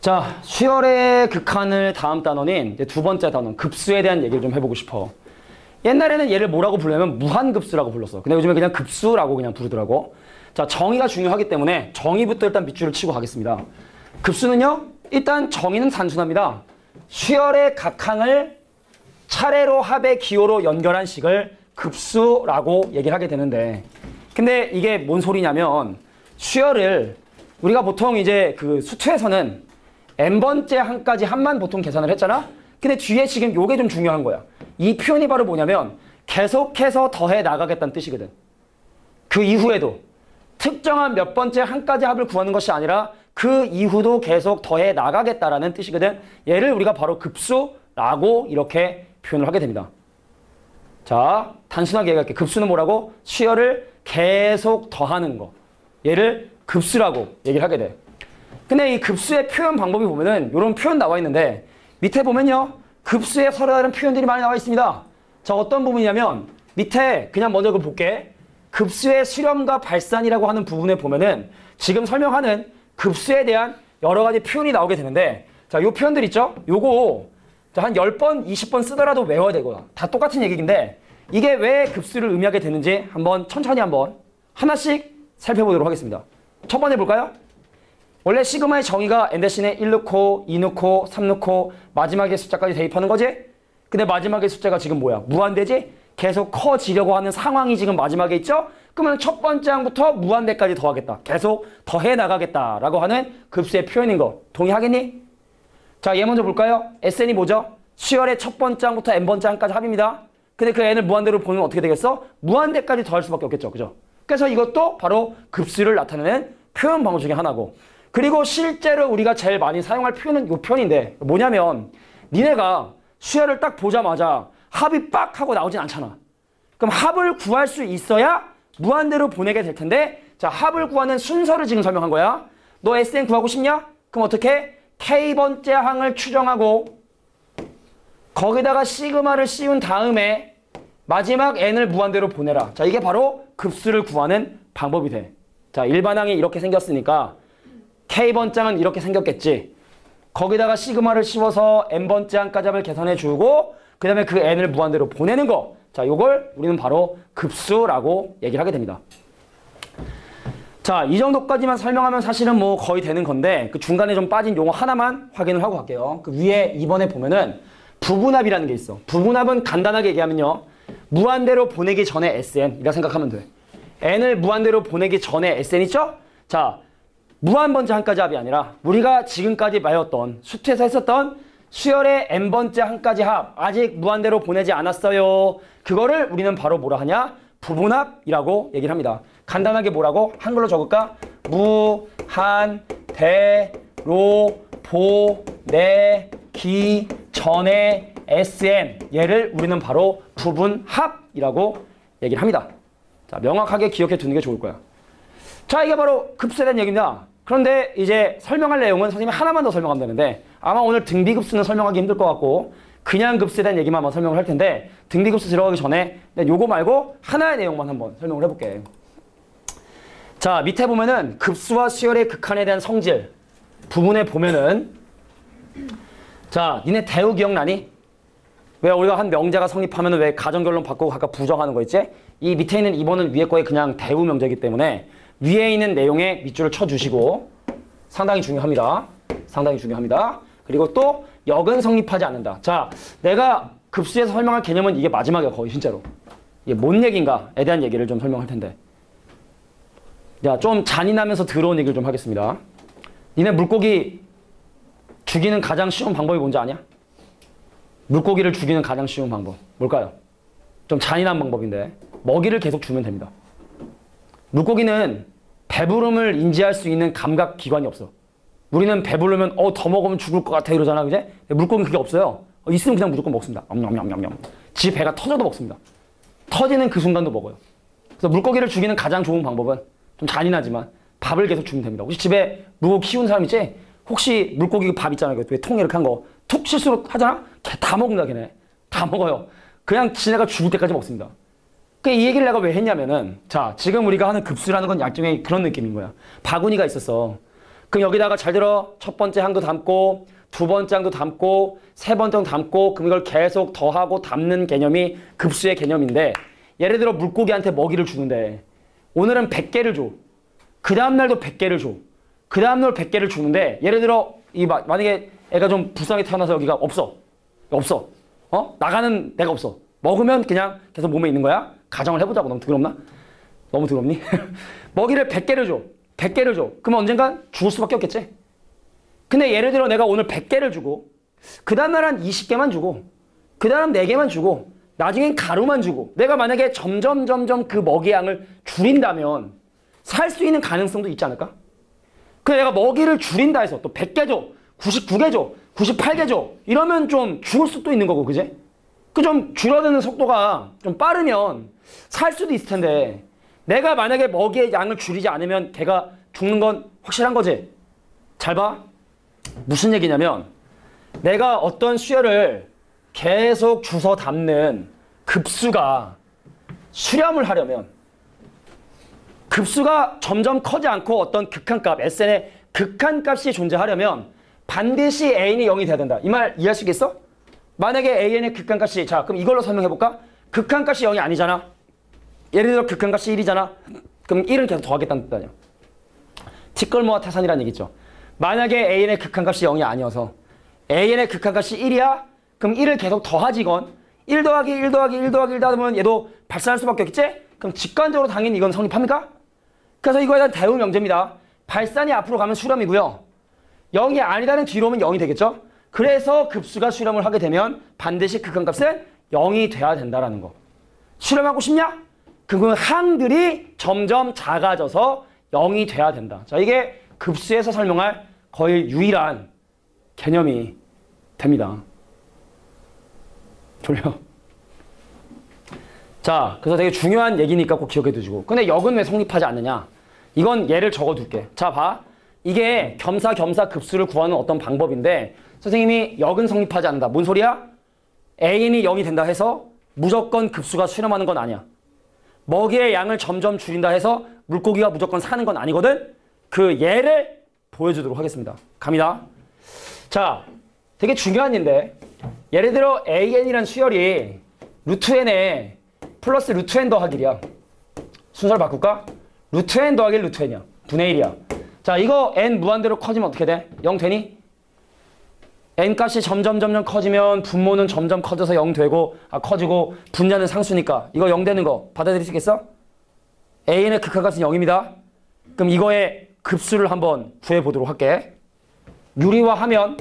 자, 수열의 극한을 다음 단원인 이제 두 번째 단원, 급수에 대한 얘기를 좀 해보고 싶어. 옛날에는 얘를 뭐라고 부르냐면 무한급수라고 불렀어. 근데 요즘에 그냥 급수라고 그냥 부르더라고. 자, 정의가 중요하기 때문에 정의부터 일단 밑줄을 치고 가겠습니다. 급수는요, 일단 정의는 단순합니다. 수열의 각항을 차례로 합의 기호로 연결한 식을 급수라고 얘기를 하게 되는데, 근데 이게 뭔 소리냐면 수열을 우리가 보통 이제 그 수투에서는 n번째 항까지 합만 보통 계산을 했잖아? 근데 뒤에 지금 요게 좀 중요한 거야. 이 표현이 바로 뭐냐면 계속해서 더해 나가겠다는 뜻이거든. 그 이후에도 특정한 몇 번째 항까지 합을 구하는 것이 아니라 그 이후도 계속 더해 나가겠다라는 뜻이거든. 얘를 우리가 바로 급수라고 이렇게 표현을 하게 됩니다. 자, 단순하게 얘기할게. 급수는 뭐라고? 수열을 계속 더하는 거. 얘를 급수라고 얘기를 하게 돼. 근데 이 급수의 표현 방법이 보면은 이런 표현 나와 있는데 밑에 보면요. 급수에 서로 다른 표현들이 많이 나와 있습니다. 자, 어떤 부분이냐면 밑에 그냥 먼저 그걸 볼게. 급수의 수렴과 발산이라고 하는 부분에 보면은 지금 설명하는 급수에 대한 여러 가지 표현이 나오게 되는데, 자, 요 표현들 있죠? 요거 한 10번, 20번 쓰더라도 외워야 되고 다 똑같은 얘기인데 이게 왜 급수를 의미하게 되는지 한번 천천히 한번 하나씩 살펴보도록 하겠습니다. 첫 번째 볼까요? 원래 시그마의 정의가 n 대신에 1 넣고 2 넣고 3 넣고 마지막에 숫자까지 대입하는 거지? 근데 마지막의 숫자가 지금 뭐야? 무한대지? 계속 커지려고 하는 상황이 지금 마지막에 있죠? 그러면 첫 번째 항부터 무한대까지 더하겠다. 계속 더해 나가겠다라고 하는 급수의 표현인 거. 동의하겠니? 자, 얘 먼저 볼까요? SN이 뭐죠? 수열의 첫 번째 항부터 n번째 항까지 합입니다. 근데 그 n을 무한대로 보면 어떻게 되겠어? 무한대까지 더할 수밖에 없겠죠. 그죠? 그래서 이것도 바로 급수를 나타내는 표현 방법 중에 하나고, 그리고 실제로 우리가 제일 많이 사용할 표현은 이 표현인데 뭐냐면 니네가 수열을 딱 보자마자 합이 빡 하고 나오진 않잖아. 그럼 합을 구할 수 있어야 무한대로 보내게 될 텐데, 자, 합을 구하는 순서를 지금 설명한 거야. 너 SN 구하고 싶냐? 그럼 어떻게? K번째 항을 추정하고 거기다가 시그마를 씌운 다음에 마지막 n을 무한대로 보내라. 자, 이게 바로 급수를 구하는 방법이 돼. 자, 일반항이 이렇게 생겼으니까 K번장은 이렇게 생겼겠지. 거기다가 시그마를 씌워서 n번째 항까지 합을 계산해 주고 그 다음에 그 n을 무한대로 보내는 거. 자, 요걸 우리는 바로 급수라고 얘기를 하게 됩니다. 자, 이 정도까지만 설명하면 사실은 뭐 거의 되는 건데 그 중간에 좀 빠진 용어 하나만 확인을 하고 갈게요. 그 위에 2번에 보면은 부분합이라는 게 있어. 부분합은 간단하게 얘기하면요, 무한대로 보내기 전에 SN이라 생각하면 돼. n을 무한대로 보내기 전에 SN 있죠? 자, 무한번째 항까지 합이 아니라 우리가 지금까지 배웠던 수투에서 했었던 수열의 n번째 항까지 합, 아직 무한대로 보내지 않았어요. 그거를 우리는 바로 뭐라 하냐? 부분합이라고 얘기를 합니다. 간단하게 뭐라고? 한글로 적을까? 무한대로 보내기 전에 SN, 얘를 우리는 바로 부분합이라고 얘기를 합니다. 자, 명확하게 기억해 두는 게 좋을 거야. 자, 이게 바로 급수에 대한 얘기입니다. 그런데 이제 설명할 내용은 선생님이 하나만 더 설명하면 되는데 아마 오늘 등비급수는 설명하기 힘들 것 같고 그냥 급수에 대한 얘기만 한번 설명을 할 텐데 등비급수 들어가기 전에 요거 말고 하나의 내용만 한번 설명을 해볼게. 자, 밑에 보면은 급수와 수열의 극한에 대한 성질 부분에 보면은, 자, 니네 대우 기억나니? 왜 우리가 한 명제가 성립하면은 왜 가정결론 바꾸고 각각 부정하는 거 있지? 이 밑에 있는 2번은 위에 거에 그냥 대우 명제이기 때문에 위에 있는 내용에 밑줄을 쳐주시고, 상당히 중요합니다. 상당히 중요합니다. 그리고 또 역은 성립하지 않는다. 자, 내가 급수에서 설명할 개념은 이게 마지막이야. 거의 진짜로. 이게 뭔 얘기인가에 대한 얘기를 좀 설명할 텐데, 야, 좀 잔인하면서 더러운 얘기를 좀 하겠습니다. 니네 물고기 죽이는 가장 쉬운 방법이 뭔지 아냐? 물고기를 죽이는 가장 쉬운 방법 뭘까요? 좀 잔인한 방법인데 먹이를 계속 주면 됩니다. 물고기는 배부름을 인지할 수 있는 감각기관이 없어. 우리는 배부르면 더 먹으면 죽을 것 같아 이러잖아, 그제? 물고기는 그게 없어요. 있으면 그냥 무조건 먹습니다. 엄냠냠냠냠. 지 배가 터져도 먹습니다. 터지는 그 순간도 먹어요. 그래서 물고기를 죽이는 가장 좋은 방법은 좀 잔인하지만 밥을 계속 주면 됩니다. 혹시 집에 물고기 키우는 사람 있지? 혹시 물고기 밥 있잖아요. 왜 통 이렇게 한 거 툭 실수로 하잖아? 걔 다 먹는다, 걔네. 다 먹어요. 그냥 지네가 죽을 때까지 먹습니다. 이 얘기를 내가 왜 했냐면은, 자, 지금 우리가 하는 급수라는 건 일종의 그런 느낌인 거야. 바구니가 있었어. 그럼 여기다가 잘 들어. 첫 번째 항도 담고 두 번째 항도 담고 세 번째 항도 담고 그럼 이걸 계속 더하고 담는 개념이 급수의 개념인데 예를 들어 물고기한테 먹이를 주는데 오늘은 100개를 줘. 그 다음날도 100개를 줘. 그 다음날 100개를 주는데 예를 들어 만약에 애가 좀 불쌍하게 태어나서 여기가 없어. 나가는 데가 없어. 먹으면 그냥 계속 몸에 있는 거야? 가정을 해보자고. 너무 더럽나? 너무 더럽니? 먹이를 100개를 줘. 100개를 줘. 그럼 언젠간 죽을 수밖에 없겠지? 근데 예를 들어 내가 오늘 100개를 주고 그 다음날 한 20개만 주고 그 다음 4개만 주고 나중엔 가루만 주고 내가 만약에 점점 그 먹이 양을 줄인다면 살 수 있는 가능성도 있지 않을까? 그래 내가 먹이를 줄인다 해서 또 100개 줘, 99개 줘, 98개 줘 이러면 좀 죽을 수도 있는 거고 그지? 그 좀 줄어드는 속도가 좀 빠르면 살 수도 있을 텐데 내가 만약에 먹이의 양을 줄이지 않으면 걔가 죽는 건 확실한 거지? 잘 봐. 무슨 얘기냐면 내가 어떤 수열을 계속 주워 담는 급수가 수렴을 하려면 급수가 점점 커지 않고 어떤 극한값, SN의 극한값이 존재하려면 반드시 AN이 0이 돼야 된다. 이 말 이해할 수 있겠어? 만약에 AN의 극한값이 자 그럼 이걸로 설명해볼까? 극한값이 0이 아니잖아. 예를 들어 극한값이 1이잖아. 그럼 1은 계속 더하겠다는 뜻 아니야. 티끌모아 태산이라는 얘기죠. 만약에 AN의 극한값이 0이 아니어서 AN의 극한값이 1이야? 그럼 1을 계속 더하지건 1 더하기 1 더하기 1 더하기 1 더하면 얘도 발산할 수밖에 없겠지? 그럼 직관적으로 당연히 이건 성립합니까? 그래서 이거에 대한 대응 명제입니다. 발산이 앞으로 가면 수렴이고요. 0이 아니다는 뒤로 오면 0이 되겠죠? 그래서 급수가 수렴을 하게 되면 반드시 극한값은 0이 돼야 된다는 거. 수렴하고 싶냐? 그 항들이 점점 작아져서 0이 돼야 된다. 자, 이게 급수에서 설명할 거의 유일한 개념이 됩니다. 졸려. 자, 그래서 되게 중요한 얘기니까 꼭 기억해 두시고. 근데 역은 왜 성립하지 않느냐? 이건 예를 적어 둘게. 자, 봐. 이게 겸사겸사 급수를 구하는 어떤 방법인데 선생님이 역은 성립하지 않는다. 뭔 소리야? AN이 0이 된다 해서 무조건 급수가 수렴하는 건 아니야. 먹이의 양을 점점 줄인다 해서 물고기가 무조건 사는 건 아니거든? 그 예를 보여주도록 하겠습니다. 갑니다. 자, 되게 중요한 일인데 예를 들어 AN이라는 수열이 루트 n에 플러스 루트 n 더하기 1이야. 순서를 바꿀까? 루트 n 더하기 1 루트 n이야. 분의 1이야. 자, 이거 n 무한대로 커지면 어떻게 돼? 0 되니? n 값이 점점 커지면 분모는 점점 커져서 0 되고 커지고 분자는 상수니까 이거 0 되는 거 받아들이시겠어? A의 극한값은 0입니다. 그럼 이거의 급수를 한번 구해보도록 할게. 유리화하면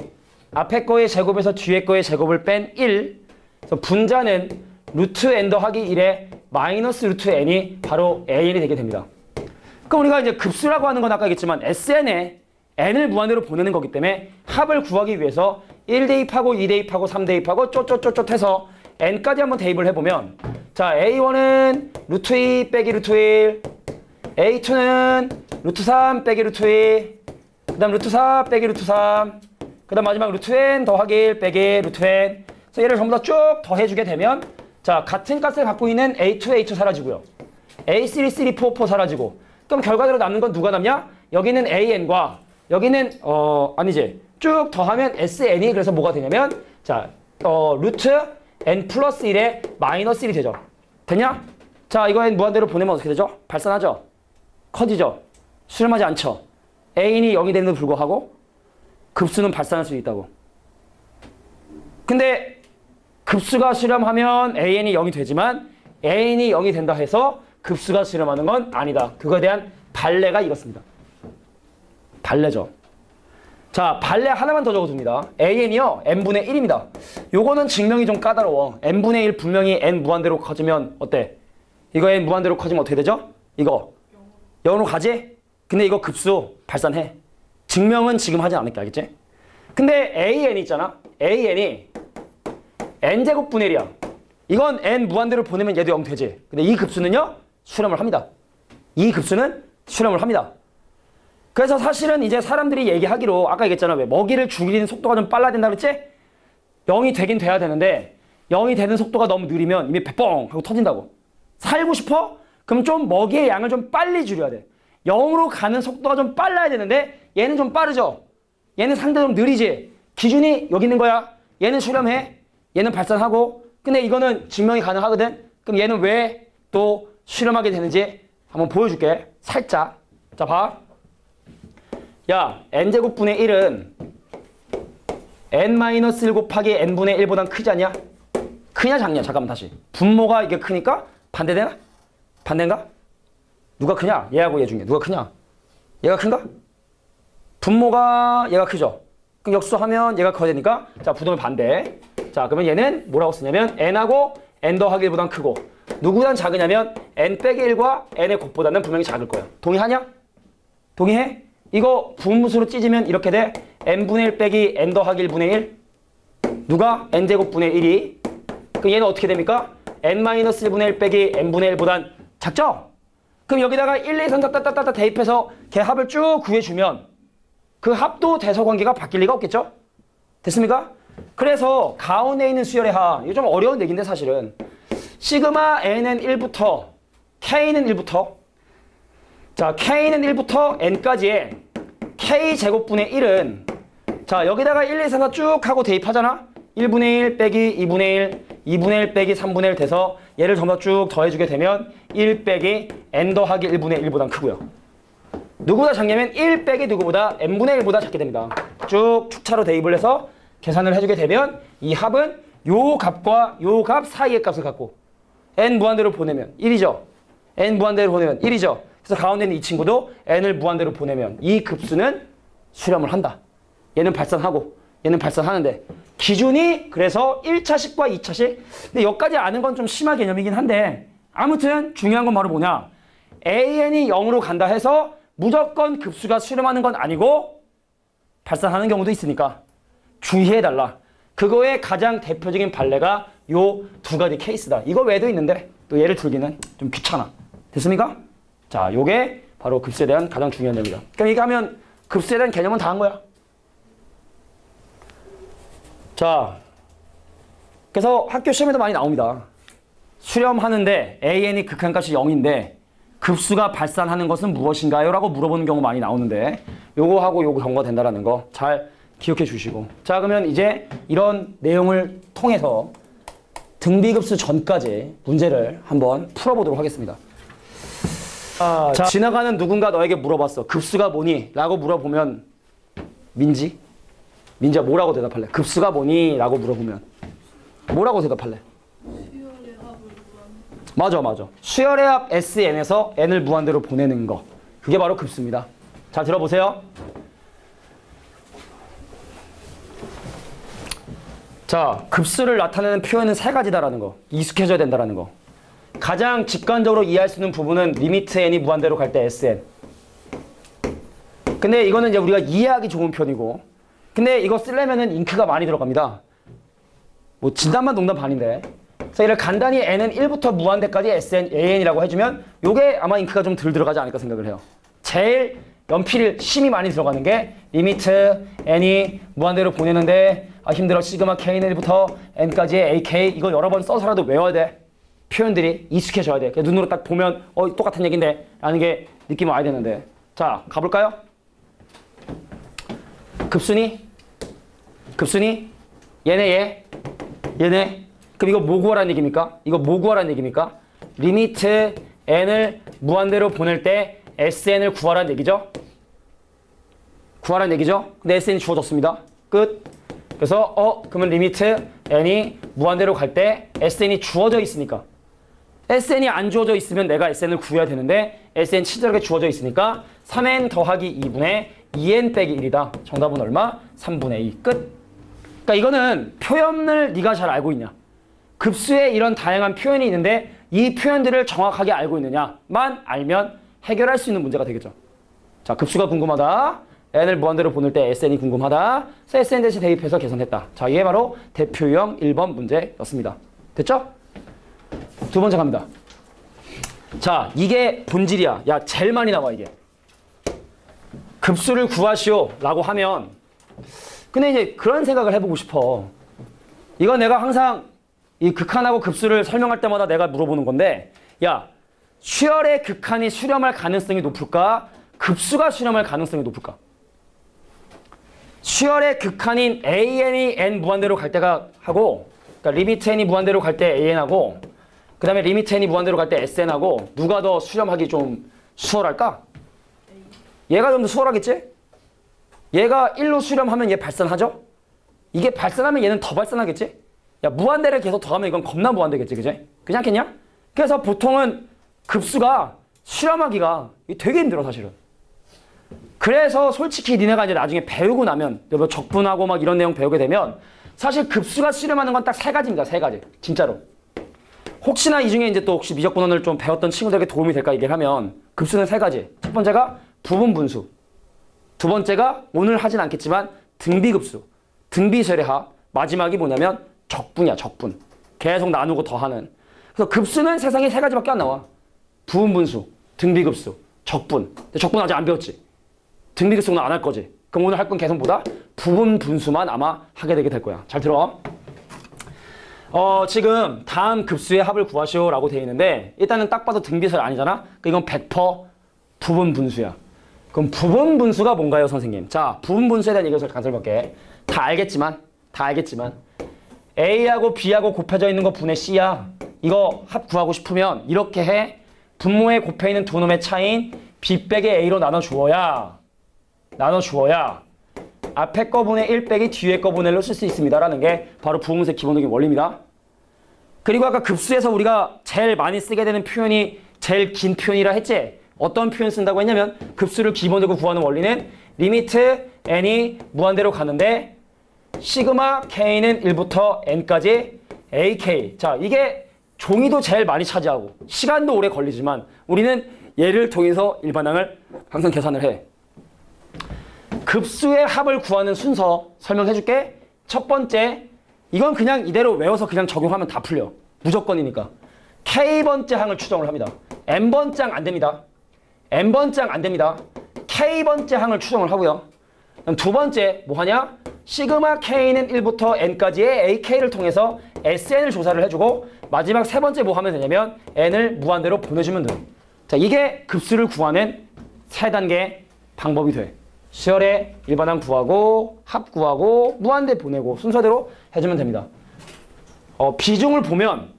앞에 거의 제곱에서 뒤에 거의 제곱을 뺀 1. 그래서 분자는 루트 n 더하기 1에 마이너스 루트 n이 바로 AN이 되게 됩니다. 그럼 우리가 이제 급수라고 하는 건 아까 얘기했지만 SN에 n을 무한대로 보내는 거기 때문에 합을 구하기 위해서 1 대입하고 2 대입하고 3 대입하고 쪼쪼쪼쪼 해서 n까지 한번 대입을 해보면 자 A1은 루트 2 빼기 루트 1 A2는 루트 3 빼기 루트 2 그 다음 루트 4 빼기 루트 3 그 다음 마지막 루트 n 더하기 1 빼기 루트 n 그래서 얘를 전부 다 쭉 더해주게 되면 자 같은 값을 갖고 있는 A2, A2 사라지고요. A3, 3, 4, 4 사라지고 그럼 결과대로 남는 건 누가 남냐? 여기는 AN과 여기는 아니지 쭉 더하면 SN이 그래서 뭐가 되냐면 자 루트 n 플러스 1에 마이너스 1이 되죠. 됐냐? 자 이거 n 무한대로 보내면 어떻게 되죠? 발산하죠? 커지죠? 수렴하지 않죠? A인이 0이 되는데도 불구하고 급수는 발산할 수 있다고. 근데 급수가 수렴하면 AN이 0이 되지만 AN이 0이 된다 해서 급수가 수렴하는 건 아니다. 그거에 대한 발레가 이렇습니다. 발레죠. 자, 발레 하나만 더 적어둡니다. AN이요, n분의 1입니다. 요거는 증명이 좀 까다로워. n분의 1 분명히 n 무한대로 커지면 어때? 이거 n 무한대로 커지면 어떻게 되죠? 이거 0으로 가지? 근데 이거 급수 발산해. 증명은 지금 하진 않을게, 알겠지? 근데 AN 있잖아. AN이 n제곱분의 1이야. 이건 n 무한대로 보내면 얘도 0 되지. 근데 이 급수는요, 수렴을 합니다. 이 급수는 수렴을 합니다. 그래서 사실은 이제 사람들이 얘기하기로 아까 얘기했잖아. 왜 먹이를 줄이는 속도가 좀 빨라야 된다 그랬지? 0이 되긴 돼야 되는데 0이 되는 속도가 너무 느리면 이미 뻥 하고 터진다고. 살고 싶어? 그럼 좀 먹이의 양을 좀 빨리 줄여야 돼. 0으로 가는 속도가 좀 빨라야 되는데 얘는 좀 빠르죠? 얘는 상대적으로 느리지? 기준이 여기 있는 거야. 얘는 수렴해. 얘는 발산하고. 근데 이거는 증명이 가능하거든? 그럼 얘는 왜 또 수렴하게 되는지 한번 보여줄게. 살짝. 자, 봐. 야, n제곱분의 1은 n-1 곱하기 n분의 1보단 크지 않냐? 크냐 작냐? 잠깐만 다시. 분모가 이게 크니까 반대되나? 반대인가? 누가 크냐? 얘하고 얘 중에 누가 크냐? 얘가 큰가? 분모가 얘가 크죠? 그럼 역수하면 얘가 커야 되니까 자, 부동의 반대. 자, 그러면 얘는 뭐라고 쓰냐면 n하고 n 더하기 1보단 크고 누구보단 작으냐면 n 빼기 1과 n의 곱보다는 분명히 작을 거야. 동의하냐? 동의해? 이거 분무수로 찢으면 이렇게 돼. n분의 1 빼기 n 더하기 1분의 1. 누가? n제곱분의 1이. 그럼 얘는 어떻게 됩니까? n-1분의 1 빼기 n분의 1보단 작죠? 그럼 여기다가 1, 2, 3, 4, 따따따따 대입해서 걔 합을 쭉 구해주면 그 합도 대서관계가 바뀔 리가 없겠죠? 됐습니까? 그래서 가운데 있는 수열의 합, 이거 좀 어려운 얘기인데 사실은 시그마 n은 1부터 k는 1부터 자, k는 1부터 n까지의 k제곱분의 1은 자, 여기다가 1, 2, 3, 4 쭉 하고 대입하잖아? 1분의 1 빼기 2분의 1, 2분의 1 빼기 3분의 1 돼서 얘를 전부 쭉 더해주게 되면 1 빼기 n 더하기 1분의 1보단 크고요. 누구보다 작냐면 1 빼기 누구보다 n분의 1보다 작게 됩니다. 쭉 축차로 대입을 해서 계산을 해주게 되면 이 합은 요 값과 요 값 사이의 값을 갖고 n 무한대로 보내면 1이죠. n 무한대로 보내면 1이죠. 그래서 가운데 있는 이 친구도 n을 무한대로 보내면 이 급수는 수렴을 한다. 얘는 발산하고 얘는 발산하는데 기준이 그래서 1차식과 2차식. 근데 여기까지 아는 건 좀 심한 개념이긴 한데 아무튼 중요한 건 바로 뭐냐. an이 0으로 간다 해서 무조건 급수가 수렴하는 건 아니고 발산하는 경우도 있으니까 주의해달라. 그거의 가장 대표적인 판례가 요 두 가지 케이스다. 이거 외에도 있는데 또 예를 들기는 좀 귀찮아. 됐습니까? 자, 요게 바로 급수에 대한 가장 중요한 얘기다. 그럼 이게 하면 급수에 대한 개념은 다 한 거야. 자, 그래서 학교 시험에도 많이 나옵니다. 수렴하는데 an이 극한값이 0인데 급수가 발산하는 것은 무엇인가요? 라고 물어보는 경우 많이 나오는데 요거하고 요거 경우가 된다는 거 잘 기억해 주시고. 자, 그러면 이제 이런 내용을 통해서 등비급수 전까지 문제를 한번 풀어보도록 하겠습니다. 자, 지나가는 누군가 너에게 물어봤어. 급수가 뭐니? 라고 물어보면 민지야 뭐라고 대답할래? 급수가 뭐니? 라고 물어보면 뭐라고 대답할래? 수열의 합을 맞아. 수열의 합 SN에서 N을 무한대로 보내는 거. 그게 바로 급수입니다. 자, 들어보세요. 자, 급수를 나타내는 표현은 세 가지다라는 거. 익숙해져야 된다라는 거. 가장 직관적으로 이해할 수 있는 부분은 리미트 n이 무한대로 갈 때 sn. 근데 이거는 이제 우리가 이해하기 좋은 편이고. 근데 이거 쓰려면은 잉크가 많이 들어갑니다. 뭐 진단만 농담 반인데. 그래서 이를 간단히 n은 1부터 무한대까지 sn, an이라고 해주면 요게 아마 잉크가 좀 덜 들어가지 않을까 생각을 해요. 제일 연필 심이 많이 들어가는 게 리미트 n이 무한대로 보내는데 힘들어 시그마 k는 1부터 n까지의 ak 이거 여러 번 써서라도 외워야 돼. 표현들이 익숙해져야 돼. 눈으로 딱 보면 똑같은 얘기인데 라는 게 느낌이 와야 되는데. 자, 가볼까요? 급수니? 얘네. 그럼 이거 뭐 구하라는 얘기입니까? 리미트 n을 무한대로 보낼 때 sn을 구하라는 얘기죠? 근데 sn이 주어졌습니다. 끝. 그래서 그러면 리미트 n이 무한대로 갈 때 sn이 주어져 있으니까 sn이 안 주어져 있으면 내가 sn을 구해야 되는데 sn 친절하게 주어져 있으니까 3n 더하기 2분의 2n 빼기 1이다. 정답은 얼마? 3분의 2. 끝. 그러니까 이거는 표현을 네가 잘 알고 있냐. 급수에 이런 다양한 표현이 있는데 이 표현들을 정확하게 알고 있느냐만 알면 해결할 수 있는 문제가 되겠죠. 자, 급수가 궁금하다. n을 무한대로 보낼 때 sn이 궁금하다. 그래서 sn 대신 대입해서 계산했다. 자, 이게 바로 대표 유형 1번 문제였습니다. 됐죠? 두 번째 갑니다. 자, 이게 본질이야. 야, 제일 많이 나와 이게. 급수를 구하시오 라고 하면 근데 이제 그런 생각을 해보고 싶어. 이건 내가 항상 이 극한하고 급수를 설명할 때마다 내가 물어보는 건데 야, 수열의 극한이 수렴할 가능성이 높을까? 급수가 수렴할 가능성이 높을까? 수열의 극한인 AN이 N 무한대로 갈 때가 하고, 그러니까 리미트 N이 무한대로 갈 때 AN하고, 그 다음에 리미트 N이 무한대로 갈 때 SN하고, 누가 더 수렴하기 좀 수월할까? 얘가 좀 더 수월하겠지? 얘가 1로 수렴하면 얘 발산하죠? 이게 발산하면 얘는 더 발산하겠지? 야, 무한대를 계속 더하면 이건 겁나 무한대겠지, 그지? 그렇지 않겠냐? 그래서 보통은 급수가 수렴하기가 되게 힘들어, 사실은. 그래서 솔직히 니네가 이제 나중에 배우고 나면, 뭐 적분하고 막 이런 내용 배우게 되면, 사실 급수가 수렴하는 건 딱 세 가지입니다, 세 가지. 진짜로. 혹시나 이 중에 이제 또 혹시 미적분원을 좀 배웠던 친구들에게 도움이 될까 얘기를 하면, 급수는 세 가지. 첫 번째가 부분분수. 두 번째가 오늘 하진 않겠지만 등비급수. 등비세례합. 마지막이 뭐냐면 적분이야, 적분. 계속 나누고 더하는. 그래서 급수는 세상에 세 가지밖에 안 나와. 부분분수, 등비급수, 적분. 근데 적분 아직 안 배웠지? 등비급수는 안 할 거지. 그럼 오늘 할 건 계속 뭐다? 부분분수만 아마 하게 되게 될 거야. 잘 들어. 지금 다음 급수의 합을 구하시오라고 되어 있는데 일단은 딱 봐도 등비설 아니잖아? 이건 100% 부분분수야. 그럼 부분분수가 뭔가요, 선생님? 자, 부분분수에 대한 얘기를 간단히 볼게. 다 알겠지만 A하고 B하고 곱해져 있는 거 분의 C야. 이거 합 구하고 싶으면 이렇게 해. 분모에 곱해 있는 두 놈의 차이인 B 빼기 A로 나눠주어야 앞에 거 분의 1 빼기 뒤에 거 분의 1로 쓸 수 있습니다. 라는 게 바로 부분분수의 기본적인 원리입니다. 그리고 아까 급수에서 우리가 제일 많이 쓰게 되는 표현이 제일 긴 표현이라 했지? 어떤 표현 쓴다고 했냐면 급수를 기본적으로 구하는 원리는 리미트 n이 무한대로 가는데 시그마 k는 1부터 n까지 ak. 자, 이게 종이도 제일 많이 차지하고 시간도 오래 걸리지만 우리는 얘를 통해서 일반항을 항상 계산을 해. 급수의 합을 구하는 순서 설명해줄게. 첫 번째, 이건 그냥 이대로 외워서 그냥 적용하면 다 풀려. 무조건이니까. K번째 항을 추정을 합니다. N번째 항 안 됩니다. N번째 항 안 됩니다. K번째 항을 추정을 하고요. 그럼 두 번째 뭐 하냐? 시그마 K는 1부터 N까지의 AK를 통해서 SN을 조사를 해주고 마지막 세 번째 뭐 하면 되냐면 N을 무한대로 보내주면 돼요. 자, 이게 급수를 구하는 세 단계 방법이 돼. 수열의 일반항 구하고 합 구하고 무한대 보내고 순서대로 해주면 됩니다. 비중을 보면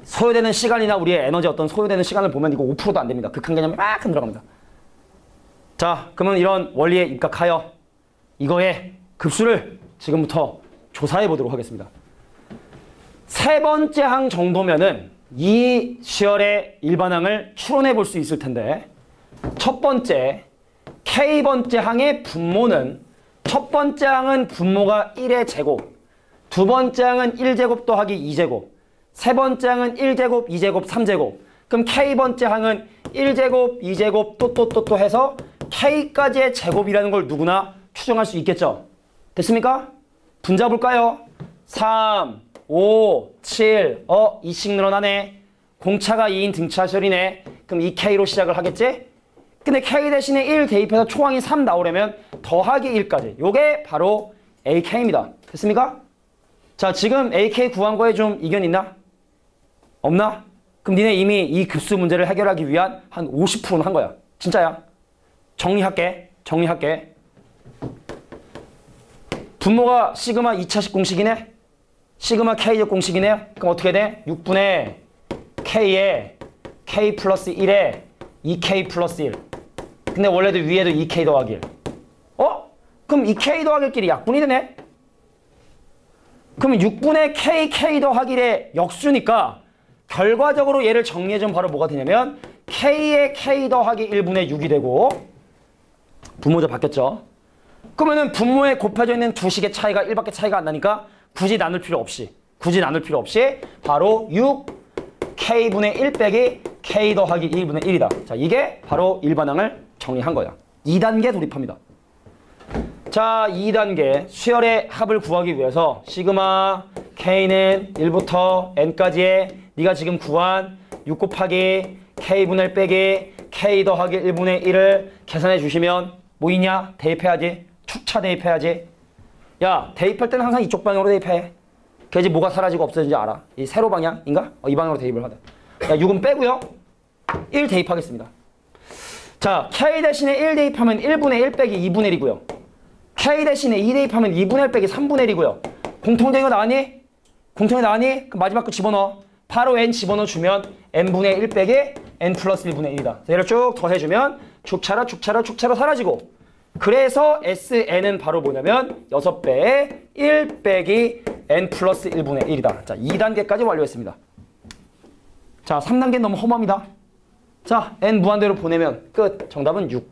소요되는 시간이나 우리의 에너지 어떤 소요되는 시간을 보면 이거 5%도 안 됩니다. 극한 개념이 막큼 들어갑니다. 자, 그러면 이런 원리에 입각하여 이거의 급수를 지금부터 조사해 보도록 하겠습니다. 세 번째 항 정도면은 이 수열의 일반항을 추론해 볼 수 있을 텐데 첫 번째 K번째 항의 분모는 첫 번째 항은 분모가 1의 제곱, 두 번째 항은 1제곱 더하기 2제곱, 세 번째 항은 1제곱, 2제곱, 3제곱. 그럼 K번째 항은 1제곱, 2제곱, 또 해서 K까지의 제곱이라는 걸 누구나 추정할 수 있겠죠? 됐습니까? 분자 볼까요? 3, 5, 7, 2씩 늘어나네. 공차가 2인 등차설이네. 그럼 이 K로 시작을 하겠지? 근데 K 대신에 1 대입해서 초항이 3 나오려면 더하기 1까지. 요게 바로 AK입니다. 됐습니까? 자, 지금 AK 구한 거에 좀 이견 있나? 없나? 그럼 니네 이미 이 급수 문제를 해결하기 위한 한 50%는 한 거야. 진짜야. 정리할게. 분모가 시그마 2차식 공식이네? 시그마 K적 공식이네? 그럼 어떻게 돼? 6분의 K에 K 플러스 1에 2K 플러스 1. 근데 원래도 위에도 2K 더하기 1. 그럼 2K 더하기 1끼리 약분이 되네? 그러면 6분의 K 더하기 1의 역수니까 결과적으로 얘를 정리해주면 바로 뭐가 되냐면 K의 K 더하기 1분의 6이 되고 분모자 바뀌었죠? 그러면은 분모에 곱해져 있는 두 식의 차이가 1밖에 차이가 안 나니까 굳이 나눌 필요 없이 바로 6K분의 1 빼기 K 더하기 2분의 1이다. 자, 이게 바로 일반항을 정리한 거야. 2단계 돌입합니다. 자, 2단계 수열의 합을 구하기 위해서 시그마 K는 1부터 N까지의 네가 지금 구한 6 곱하기 K분의 1 빼기 K 더하기 1분의 1을 계산해 주시면 뭐 있냐? 대입해야지. 축차 대입해야지. 야, 대입할 때는 항상 이쪽 방향으로 대입해. 그래야지 뭐가 사라지고 없어지는지 알아. 이 세로 방향인가? 이 방향으로 대입을 하자. 야, 6은 빼고요. 1 대입하겠습니다. 자, k 대신에 1 대입하면 1분의 1 빼기 2분의 1이고요. k 대신에 2 대입하면 2분의 1 빼기 3분의 1이고요. 공통된 거 나왔니? 공통이 나왔니? 그럼 마지막 거 집어넣어. 바로 n 집어넣어 주면 n분의 1 빼기 n 플러스 1분의 1이다. 얘를 쭉 더해주면 축차라 사라지고, 그래서 SN은 바로 뭐냐면 6배의 1 빼기 n 플러스 1분의 1이다. 자, 2단계까지 완료했습니다. 자, 3단계는 너무 험합니다. 자, n 무한대로 보내면 끝. 정답은 6.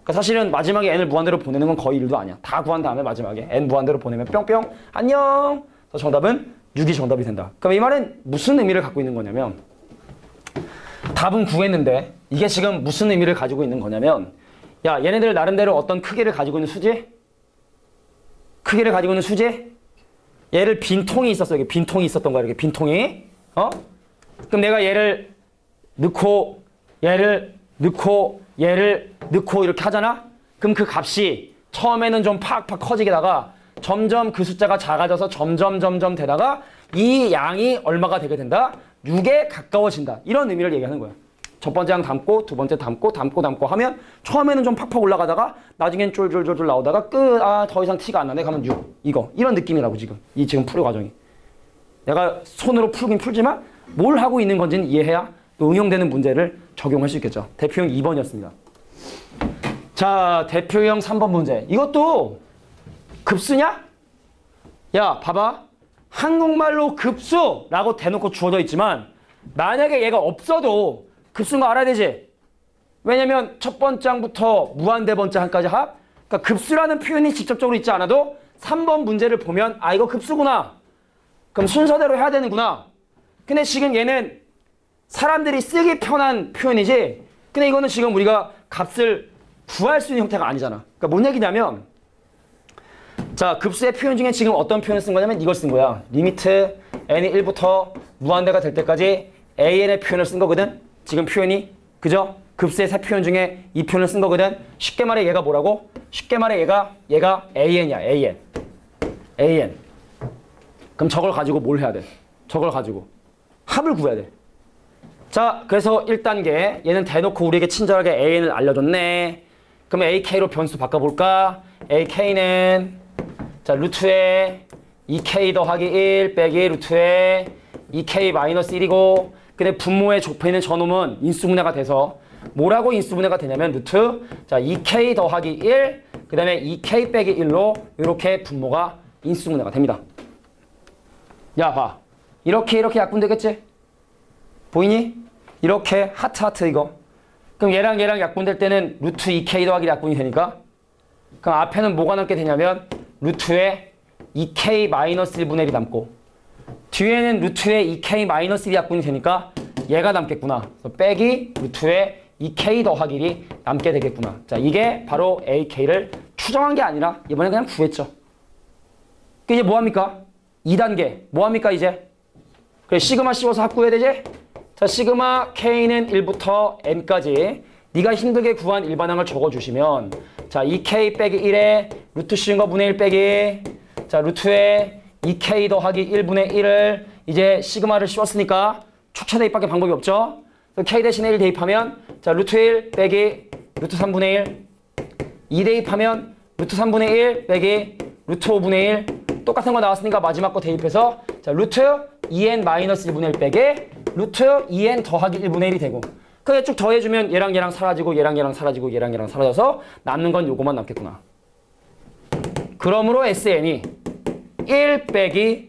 그러니까 사실은 마지막에 n을 무한대로 보내는 건 거의 1도 아니야. 다 구한 다음에 마지막에 n 무한대로 보내면 뿅뿅 안녕. 그래서 정답은 6이 정답이 된다. 그럼 이 말은 무슨 의미를 갖고 있는 거냐면, 답은 구했는데 이게 지금 무슨 의미를 가지고 있는 거냐면, 야, 얘네들 나름대로 어떤 크기를 가지고 있는 수지? 크기를 가지고 있는 수지? 얘를 빈통이 있었어. 이게 빈통이 있었던 거야. 이렇게 빈통이. 그럼 내가 얘를 넣고 얘를 넣고 얘를 넣고 이렇게 하잖아? 그럼 그 값이 처음에는 좀 팍팍 커지게다가 점점 그 숫자가 작아져서 점점 되다가 이 양이 얼마가 되게 된다? 6에 가까워진다. 이런 의미를 얘기하는 거야. 첫 번째 양 담고 두 번째 담고 하면 처음에는 좀 팍팍 올라가다가 나중엔 쫄쫄 나오다가 더 이상 티가 안 나네. 가면 6. 이런 느낌이라고 지금 풀이 과정이. 내가 손으로 풀긴 풀지만 뭘 하고 있는 건지는 이해해야 또 응용되는 문제를 적용할 수 있겠죠. 대표형 2번이었습니다. 자, 대표형 3번 문제. 이것도 급수냐? 야, 봐봐. 한국말로 급수라고 대놓고 주어져 있지만 만약에 얘가 없어도 급수인 거 알아야 되지? 왜냐면 첫 번째 항부터 무한대 번째 항까지 합? 그러니까 급수라는 표현이 직접적으로 있지 않아도 3번 문제를 보면 아, 이거 급수구나. 그럼 순서대로 해야 되는구나. 근데 지금 얘는 사람들이 쓰기 편한 표현이지, 근데 이거는 지금 우리가 값을 구할 수 있는 형태가 아니잖아. 그러니까 뭔 얘기냐면, 자, 급수의 표현 중에 지금 어떤 표현을 쓴 거냐면 이걸 쓴 거야. 리미트 n이 1부터 무한대가 될 때까지 an의 표현을 쓴 거거든. 지금 표현이. 그죠? 급수의 세 표현 중에 이 표현을 쓴 거거든. 쉽게 말해 얘가 뭐라고? 쉽게 말해 얘가 an이야. an. 그럼 저걸 가지고 뭘 해야 돼? 저걸 가지고 합을 구해야 돼. 자, 그래서 1단계 얘는 대놓고 우리에게 친절하게 an을 알려줬네. 그럼 ak로 변수 바꿔볼까? ak는 자, 루트에 2k 더하기 1 빼기 루트에 2k 마이너스 1이고, 근데 분모에 좁혀 있는 저놈은 인수분해가 돼서 뭐라고 인수분해가 되냐면 루트, 자, 2k 더하기 1, 그 다음에 2k 빼기 1로 이렇게 분모가 인수분해가 됩니다. 야, 봐. 이렇게 약분되겠지? 보이니? 이렇게 하트 이거. 그럼 얘랑 약분될 때는 루트 2k 더하기 약분이 되니까, 그럼 앞에는 뭐가 남게 되냐면 루트에 2k 마이너스 1분의 1이 남고, 뒤에는 루트에 2k 마이너스 1이 약분이 되니까 얘가 남겠구나. 그래서 빼기 루트에 2k 더하기 1이 남게 되겠구나. 자, 이게 바로 ak를 추정한 게 아니라 이번에 그냥 구했죠. 이제 뭐합니까? 2단계. 뭐합니까 이제? 그래, 시그마 씌워서 합 구해야 되지? 자, 시그마 k는 1부터 n까지 네가 힘들게 구한 일반항을 적어주시면, 자, 2k 빼기 1에 루트 씌운 거 분의 1 빼기, 자, 루트에 2k 더하기 1분의 1을 이제 시그마를 씌웠으니까 축차 대입밖에 방법이 없죠. 그래서 k 대신에 1 대입하면, 자, 루트 1 빼기 루트 3분의 1, 2 대입하면 루트 3분의 1 빼기 루트 5분의 1, 똑같은 거 나왔으니까 마지막 거 대입해서, 자, 루트 2n 마이너스 1분의 1 빼기 루트 2n 더하기 1분의 1이 되고, 그게 쭉 더해주면 얘랑 사라지고 얘랑 사라지고 얘랑 사라져서 남는 건 요거만 남겠구나. 그러므로 SN이 1 빼기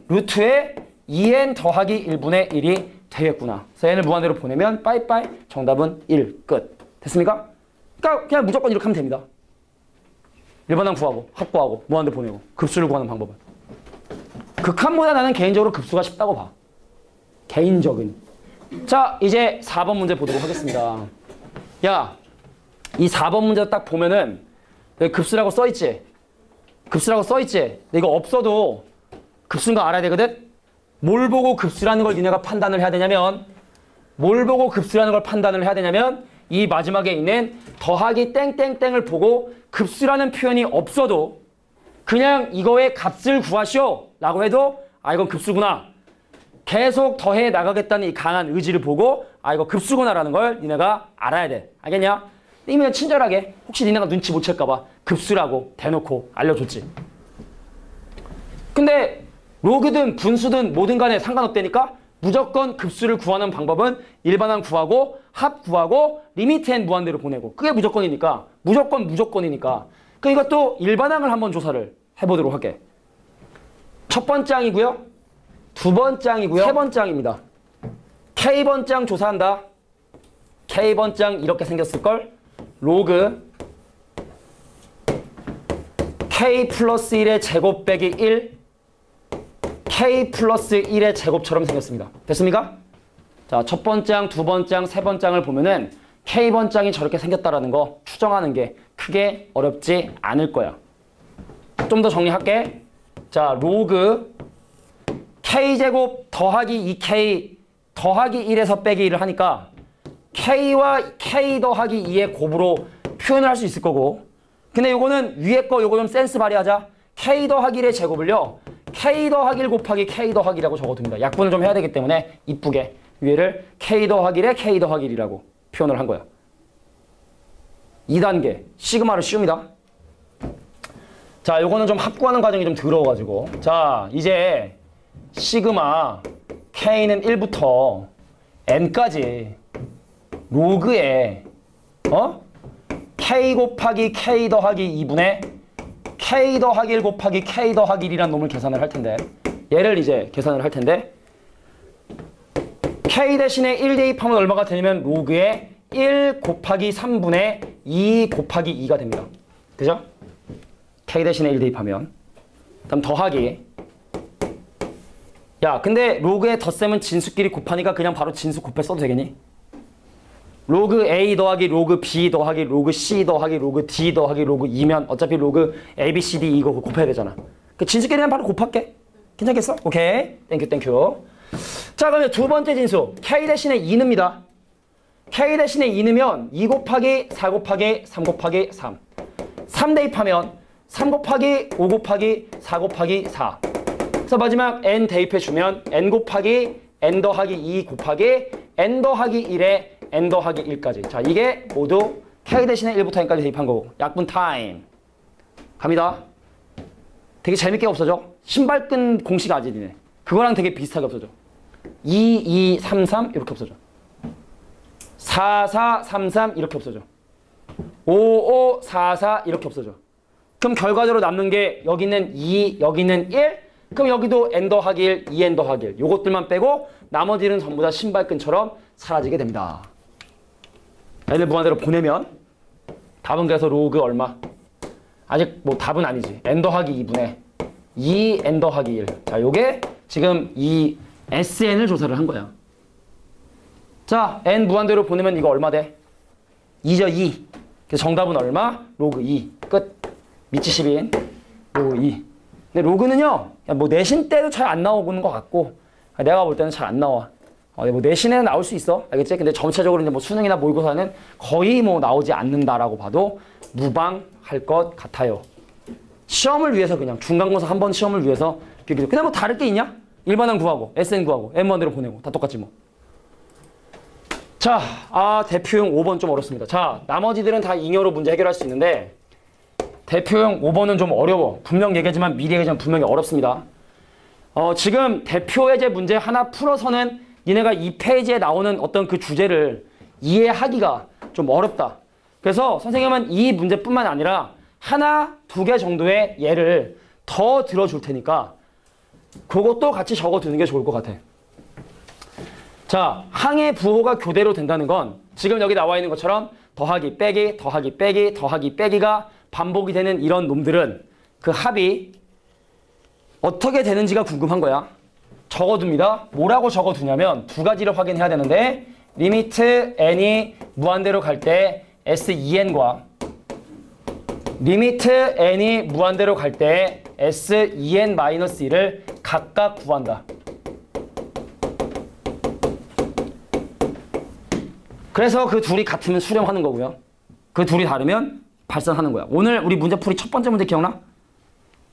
루트에 2n 더하기 1분의 1이 되겠구나. 그래서 n을 무한대로 보내면 빠이빠이 정답은 1. 끝. 됐습니까? 그러니까 그냥 무조건 이렇게 하면 됩니다. 일반항 구하고 합 구하고 무한대 보내고 급수를 구하는 방법은. 극한보다 나는 개인적으로 급수가 쉽다고 봐. 개인적인. 자, 이제 4번 문제 보도록 하겠습니다. 야, 이 4번 문제 딱 보면은 여기 급수라고 써있지? 급수라고 써있지? 근데 이거 없어도 급수인 거 알아야 되거든? 뭘 보고 급수라는 걸 니네가 판단을 해야 되냐면, 이 마지막에 있는 더하기 땡땡땡을 보고 급수라는 표현이 없어도 그냥 이거의 값을 구하시오 라고 해도 아, 이건 급수구나. 계속 더해 나가겠다는 이 강한 의지를 보고 아 이거 급수구나라는 걸 니네가 알아야 돼. 알겠냐? 이면 친절하게 혹시 니네가 눈치 못 챌까 봐 급수라고 대놓고 알려줬지. 근데 로그든 분수든 뭐든 간에 상관없다니까 무조건 급수를 구하는 방법은 일반항 구하고 합 구하고 리미트 앤 무한대로 보내고 그게 무조건이니까 무조건이니까 그 이것도 일반항을 한번 조사를 해보도록 할게. 첫 번째 항이고요. 두 번째 항이고요. 세 번째 항입니다. K번째 항 조사한다. K번째 항 이렇게 생겼을걸? 로그 K 플러스 1의 제곱 빼기 1 K 플러스 1의 제곱처럼 생겼습니다. 됐습니까? 자, 첫 번째 항, 두 번째 항, 세 번째 항을 보면은 K번째 항이 저렇게 생겼다라는 거 추정하는 게 크게 어렵지 않을 거야. 좀 더 정리할게. 자, 로그 K제곱 더하기 2K 더하기 1에서 빼기 1을 하니까 K와 K 더하기 2의 곱으로 표현을 할 수 있을 거고 근데 요거는 위에 거 요거 좀 센스 발휘하자. K 더하기 1의 제곱을요. K 더하기 1 곱하기 K 더하기 1이라고 적어둡니다. 약분을 좀 해야 되기 때문에 이쁘게 위에를 K 더하기 1에 K 더하기 1이라고 표현을 한 거야. 2단계 시그마를 씌웁니다. 자, 요거는 좀 합구하는 과정이 좀 더러워가지고 자, 이제 시그마 K는 1부터 N까지 로그에 K 곱하기 K 더하기 2분의 K 더하기 1 곱하기 K 더하기 1이라는 놈을 계산을 할 텐데 얘를 이제 계산을 할 텐데 K 대신에 1 대입하면 얼마가 되냐면 로그에 1 곱하기 3분의 2 곱하기 2가 됩니다. 그죠? K 대신에 1 대입하면 다음 더하기 야 근데 로그의 덧셈은 진수끼리 곱하니까 그냥 바로 진수 곱해 써도 되겠니? 로그 A 더하기 로그 B 더하기 로그 C 더하기 로그 D 더하기 로그 2면 어차피 로그 A, B, C, D 이거 곱해야 되잖아. 그 진수끼리는 바로 곱할게. 괜찮겠어? 오케이. 땡큐. 자, 그러면 두 번째 진수. K 대신에 2넣습니다. K 대신에 2 넣으면 2 곱하기 4 곱하기 3 곱하기 3. 3 대입하면 3 곱하기 5 곱하기 4 곱하기 4. 그래서 마지막 N 대입해주면 N 곱하기 N 더하기 2 곱하기 N 더하기 1에 N 더하기 1까지. 자, 이게 모두 K 대신에 1부터 N까지 대입한 거고. 약분 타임. 갑니다. 되게 재밌게 없어져. 신발끈 공식 아질이네. 그거랑 되게 비슷하게 없어져. 2, 2, 3, 3 이렇게 없어져. 4, 4, 3, 3 이렇게 없어져. 5, 5, 4, 4 이렇게 없어져. 그럼 결과적으로 남는 게 여기는 2, 여기는 1. 그럼 여기도 N 더하기 1, 2N 더하기 1. 요것들만 빼고 나머지는 전부 다 신발끈처럼 사라지게 됩니다. 얘를 무한대로 보내면 답은 그래서 로그 얼마? 아직 뭐 답은 아니지. N 더하기 2분의 2 N 더하기 1. 자, 요게 지금 이 SN을 조사를 한 거야. 자, N 무한대로 보내면 이거 얼마 돼? 2죠, 2. 그래서 정답은 얼마? 로그 2. 끝. 미치시빈. 로그 2. 근데 로그는요, 뭐 내신 때도 잘 안 나오는 것 같고, 내가 볼 때는 잘 안 나와. 뭐 내신에는 나올 수 있어. 알겠지? 근데 전체적으로 이제 뭐 수능이나 모의고사는 거의 뭐 나오지 않는다라고 봐도 무방할 것 같아요. 시험을 위해서 그냥 중간고사 한 번 시험을 위해서 그냥 뭐 다를 게 있냐? 일반항 구하고 SN 구하고 M 원대로 보내고 다 똑같지 뭐. 자, 대표용 5번 좀 어렵습니다. 자, 나머지들은 다 잉여로 문제 해결할 수 있는데 대표용 5번은 좀 어려워. 분명 얘기하지만 미리 얘기하지만 분명히 어렵습니다. 지금 대표 예제 문제 하나 풀어서는 니네가 이 페이지에 나오는 어떤 그 주제를 이해하기가 좀 어렵다. 그래서 선생님은 이 문제뿐만 아니라 하나, 두 개 정도의 예를 더 들어줄 테니까 그것도 같이 적어두는 게 좋을 것 같아. 자, 항의 부호가 교대로 된다는 건 지금 여기 나와 있는 것처럼 더하기, 빼기, 더하기, 빼기, 더하기, 빼기가 반복이 되는 이런 놈들은 그 합이 어떻게 되는지가 궁금한 거야. 적어둡니다. 뭐라고 적어두냐면 두 가지를 확인해야 되는데 리미트 n이 무한대로 갈 때 S2n과 리미트 n이 무한대로 갈 때 S2n-1을 각각 구한다. 그래서 그 둘이 같으면 수렴하는 거고요. 그 둘이 다르면 발산하는 거야. 오늘 우리 문제풀이 첫 번째 문제 기억나?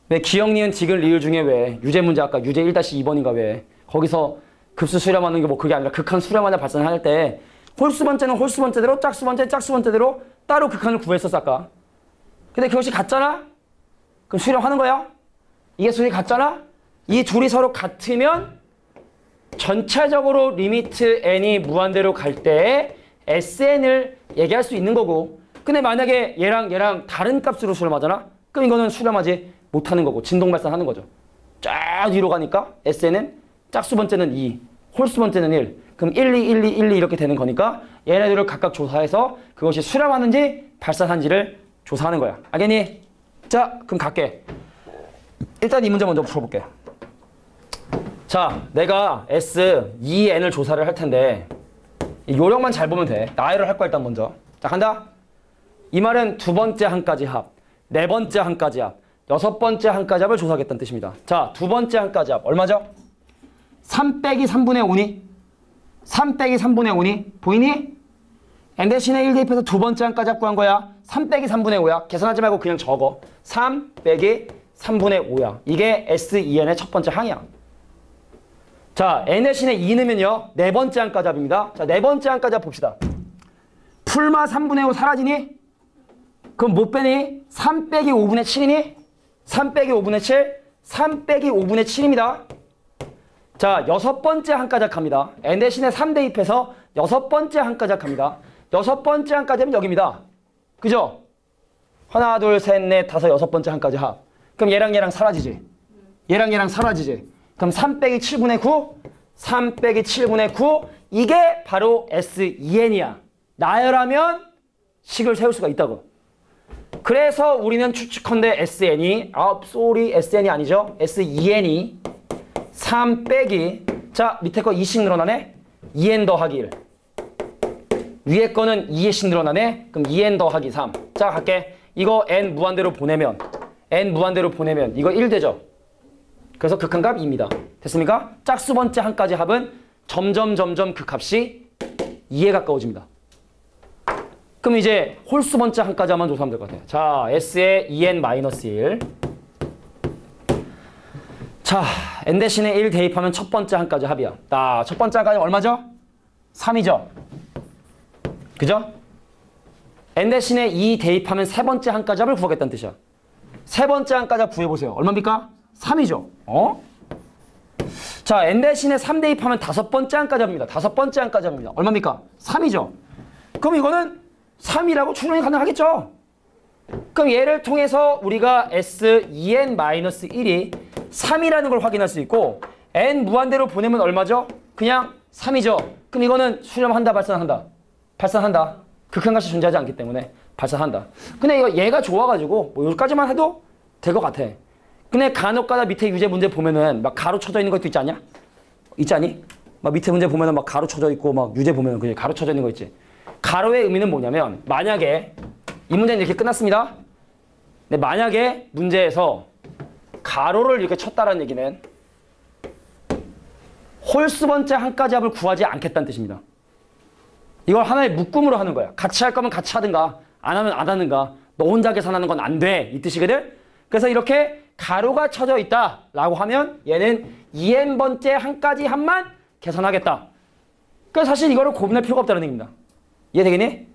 왜 기억, 니은, 디귿, 리을 중에 왜 유제 문제 아까 유제 1-2번인가 왜 거기서 급수 수렴하는 게 뭐 그게 아니라 극한 수렴하냐 발산할 때 홀수 번째는 홀수 번째대로 짝수 번째 짝수 번째대로 따로 극한을 구했었어 아까. 근데 그것이 같잖아? 그럼 수렴하는 거야? 이게 수이 같잖아? 이 둘이 서로 같으면 전체적으로 리미트 n이 무한대로 갈 때 SN을 얘기할 수 있는 거고 근데 만약에 얘랑 다른 값으로 수렴하잖아? 그럼 이거는 수렴하지 못하는 거고 진동 발산하는 거죠. 쫙 뒤로 가니까 SN은 짝수 번째는 2, 홀수 번째는 1 그럼 1, 2, 1, 2, 1, 2 이렇게 되는 거니까 얘네들을 각각 조사해서 그것이 수렴하는지 발산한지를 조사하는 거야. 알겠니? 자, 그럼 갈게. 일단 이 문제 먼저 풀어볼게. 자, 내가 S, EN을 조사를 할 텐데 이 요령만 잘 보면 돼. 나열을 할 거야 일단 먼저. 자, 간다. 이 말은 두 번째 한까지 합, 네 번째 한까지 합, 여섯 번째 한까지 합을 조사하겠다는 뜻입니다. 자, 두 번째 한까지 합 얼마죠? 3 빼기 3분의 5니? 3 빼기 3분의 5니? 보이니? n 대신에 1 대입해서 두 번째 한까지 합 구한 거야. 3 빼기 3분의 5야. 계산하지 말고 그냥 적어. 3 빼기 3분의 5야. 이게 SEN의 첫 번째 항이야. 자, n 대신에 2 넣으면요. 네 번째 한까지 합입니다. 자, 네 번째 한까지 합 봅시다. 풀마 3분의 5 사라지니? 그럼 못 빼니? 3 빼기 5분의 7이니? 3 빼기 5분의 7? 3 빼기 5분의 7입니다. 자, 여섯 번째 한까지 합니다. n 대신에 3 대입해서 여섯 번째 한까지 합니다. 여섯 번째 한까지 하면 여기입니다. 그죠? 하나, 둘, 셋, 넷, 다섯, 여섯 번째 한까지 합. 그럼 얘랑 사라지지? 얘랑 사라지지? 그럼 3 빼기 7분의 9? 3 빼기 7분의 9? 이게 바로 SEN이야. 나열하면 식을 세울 수가 있다고. 그래서 우리는 추측컨대 SN이, SN이 아니죠? SEN이 3 빼기, 자, 밑에 거 2씩 늘어나네? 2n 더하기 1. 위에 거는 2씩 늘어나네? 그럼 2n 더하기 3. 자, 갈게. 이거 n 무한대로 보내면 이거 1 되죠? 그래서 극한값 2입니다. 됐습니까? 짝수 번째 한까지 합은 점점 그 값이 2에 가까워집니다. 그럼 이제 홀수 번째 한까지 하면 조사하면 될 것 같아요. 자, S의 2n-1. 자, n 대신에 1 대입하면 첫 번째 한까지 합이야. 첫 번째 한까지 얼마죠? 3이죠? 그죠? n 대신에 2 대입하면 세 번째 한까지 합을 구하겠다는 뜻이야. 세 번째 한까지 합 구해보세요. 얼마입니까? 3이죠? 자, n 대신에 3 대입하면 다섯 번째 한까지 합입니다. 다섯 번째 한까지 합입니다. 얼마입니까? 3이죠? 그럼 이거는 3이라고 추론이 가능하겠죠? 그럼 얘를 통해서 우리가 SEN-1이 3이라는 걸 확인할 수 있고 n 무한대로 보내면 얼마죠? 그냥 3이죠. 그럼 이거는 수렴한다, 발산한다? 발산한다. 극한값이 존재하지 않기 때문에 발산한다. 근데 이거 얘가 좋아가지고 뭐 여기까지만 해도 될 것 같아. 근데 간혹가다 밑에 유제 문제 보면은 막 가로 쳐져 있는 것도 있지 않냐? 있지 않니? 막 밑에 문제 보면은 막 가로 쳐져 있고 막 유제 보면은 그냥 가로 쳐져 있는 거 있지. 가로의 의미는 뭐냐면 만약에 이 문제는 이렇게 끝났습니다. 근데 만약에 문제에서 가로를 이렇게 쳤다라는 얘기는 홀수 번째 한까지 합을 구하지 않겠다는 뜻입니다. 이걸 하나의 묶음으로 하는 거야. 같이 할 거면 같이 하든가 안 하면 안 하든가 너 혼자 계산하는 건 안 돼. 이 뜻이거든. 그래서 이렇게 가로가 쳐져 있다라고 하면 얘는 2n번째 한까지 합만 계산하겠다. 그래서 사실 이거를 고민할 필요가 없다는 얘기입니다. 이해되겠니?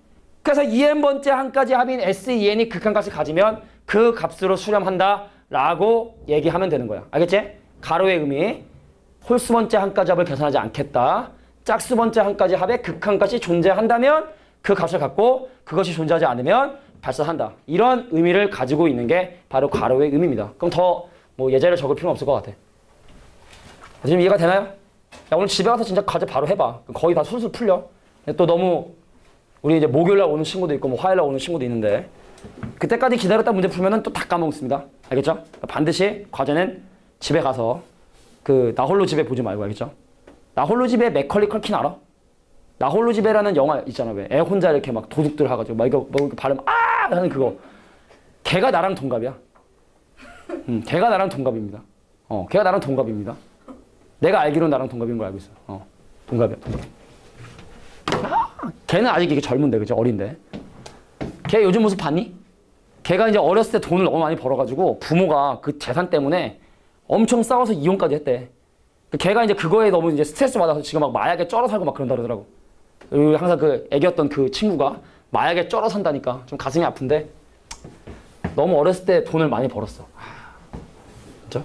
그래서 2n번째 한까지 합인 SEN이 극한값을 가지면 그 값으로 수렴한다라고 얘기하면 되는 거야. 알겠지? 가로의 의미, 홀수 번째 한까지 합을 계산하지 않겠다. 짝수 번째 한까지 합의 극한값이 존재한다면 그 값을 갖고 그것이 존재하지 않으면 발산한다. 이런 의미를 가지고 있는 게 바로 가로의 의미입니다. 그럼 더 뭐 예제를 적을 필요는 없을 것 같아. 지금 이해가 되나요? 야, 오늘 집에 가서 진짜 과제 바로 해봐. 거의 다 술술 풀려. 또 너무 우리 이제 목요일날 오는 친구도 있고 뭐 화요일날 오는 친구도 있는데 그때까지 기다렸다 문제 풀면은 또 다 까먹습니다. 알겠죠? 반드시 과제는 집에 가서 그 나 홀로 집에 보지 말고 알겠죠? 나 홀로 집에 맥컬리 컬킨 알아? 나 홀로 집에라는 영화 있잖아. 왜 애 혼자 이렇게 막 도둑들 하가지고 막 이거 뭐 발음 하는 그거. 걔가 나랑 동갑이야. 걔가 나랑 동갑입니다. 걔가 나랑 동갑입니다. 내가 알기로는 나랑 동갑인 걸 알고 있어. 동갑이야. 걔는 아직 이게 젊은데, 그죠? 어린데. 걔 요즘 모습 봤니? 걔가 이제 어렸을 때 돈을 너무 많이 벌어가지고 부모가 그 재산 때문에 엄청 싸워서 이혼까지 했대. 걔가 이제 그거에 너무 이제 스트레스 받아서 지금 막 마약에 쩔어 살고 막 그런다 그러더라고. 그리고 항상 그 애기였던 그 친구가 마약에 쩔어 산다니까 좀 가슴이 아픈데 너무 어렸을 때 돈을 많이 벌었어. 진짜?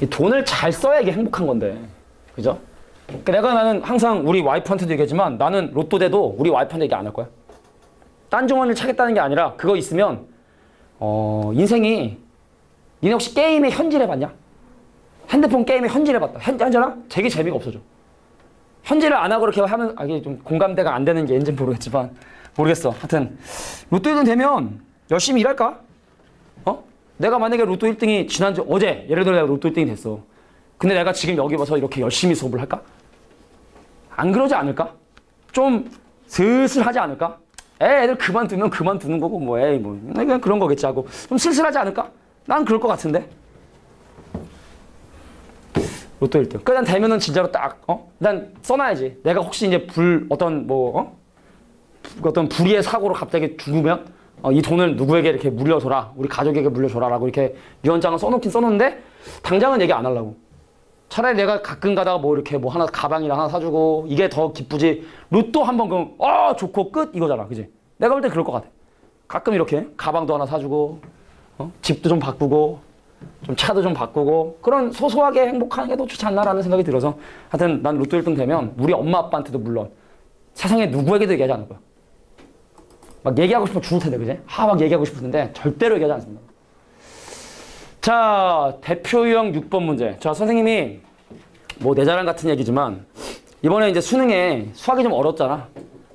이 돈을 잘 써야 이게 행복한 건데, 그죠? 그러니까 나는 항상 우리 와이프한테도 얘기하지만 나는 로또 돼도 우리 와이프한테 얘기 안 할 거야. 딴 종원을 차겠다는 게 아니라 그거 있으면 인생이 니네 혹시 게임에 현질해봤냐? 핸드폰 게임에 현질해봤다. 현질하잖아? 되게 재미가 없어져. 현질을 안 하고 이렇게 하면 이게 좀 공감대가 안 되는 게 인지는 모르겠지만 모르겠어. 하여튼 로또 1등 되면 열심히 일할까? 내가 만약에 로또 1등이 지난주 어제 예를 들어 내가 로또 1등이 됐어. 근데 내가 지금 여기 와서 이렇게 열심히 수업을 할까? 안 그러지 않을까? 좀 슬슬 하지 않을까? 애들 그만두면 그만두는 거고 뭐 그냥 그런 거겠지 하고 좀 슬슬하지 않을까? 난 그럴 것 같은데. 로또 1등. 그러니까 난 되면은 진짜로 딱 난 써놔야지. 내가 혹시 이제 어떤 불의의 사고로 갑자기 죽으면 이 돈을 누구에게 이렇게 물려줘라. 우리 가족에게 물려줘라라고 이렇게 유언장을 써놓긴 써놓는데 당장은 얘기 안 하려고. 차라리 내가 가끔 가다가 뭐 이렇게 뭐 하나 가방이나 하나 사주고 이게 더 기쁘지. 로또 한번 그럼 좋고 끝 이거잖아, 그지? 내가 볼 때 그럴 것 같아. 가끔 이렇게 가방도 하나 사주고 집도 좀 바꾸고 좀 차도 좀 바꾸고 그런 소소하게 행복한 게 더 좋지 않나라는 생각이 들어서 하여튼 난 로또 1등 되면 우리 엄마 아빠한테도 물론 세상에 누구에게도 얘기하지 않을 거야. 막 얘기하고 싶으면 죽을 텐데, 그지? 막 얘기하고 싶은데 절대로 얘기하지 않습니다. 자, 대표 유형 6번 문제. 자, 선생님이 뭐 내 자랑 같은 얘기지만 이번에 이제 수능에 수학이 좀 어렵잖아.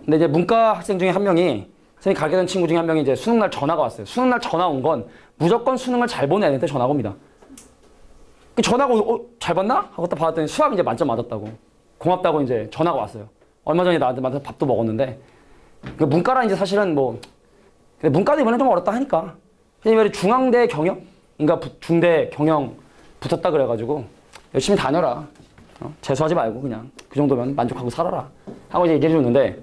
근데 이제 문과 학생 중에 한 명이 선생님이 가르치던 친구 중에 한 명이 이제 수능날 전화가 왔어요. 수능날 전화 온 건 무조건 수능을 잘 보는 애한테 전화가 옵니다. 그 전화가 잘 봤나? 하고 딱 받았더니 수학 이제 만점 맞았다고. 고맙다고 이제 전화가 왔어요. 얼마 전에 나한테 밥도 먹었는데 그 문과라 이제 사실은 근데 문과도 이번에 좀 어렵다 하니까 이번에 중앙대 경영? 그러니까 중대 경영 붙었다 그래가지고 열심히 다녀라. 재수하지 말고 그냥 그 정도면 만족하고 살아라. 하고 이제 얘기해 줬는데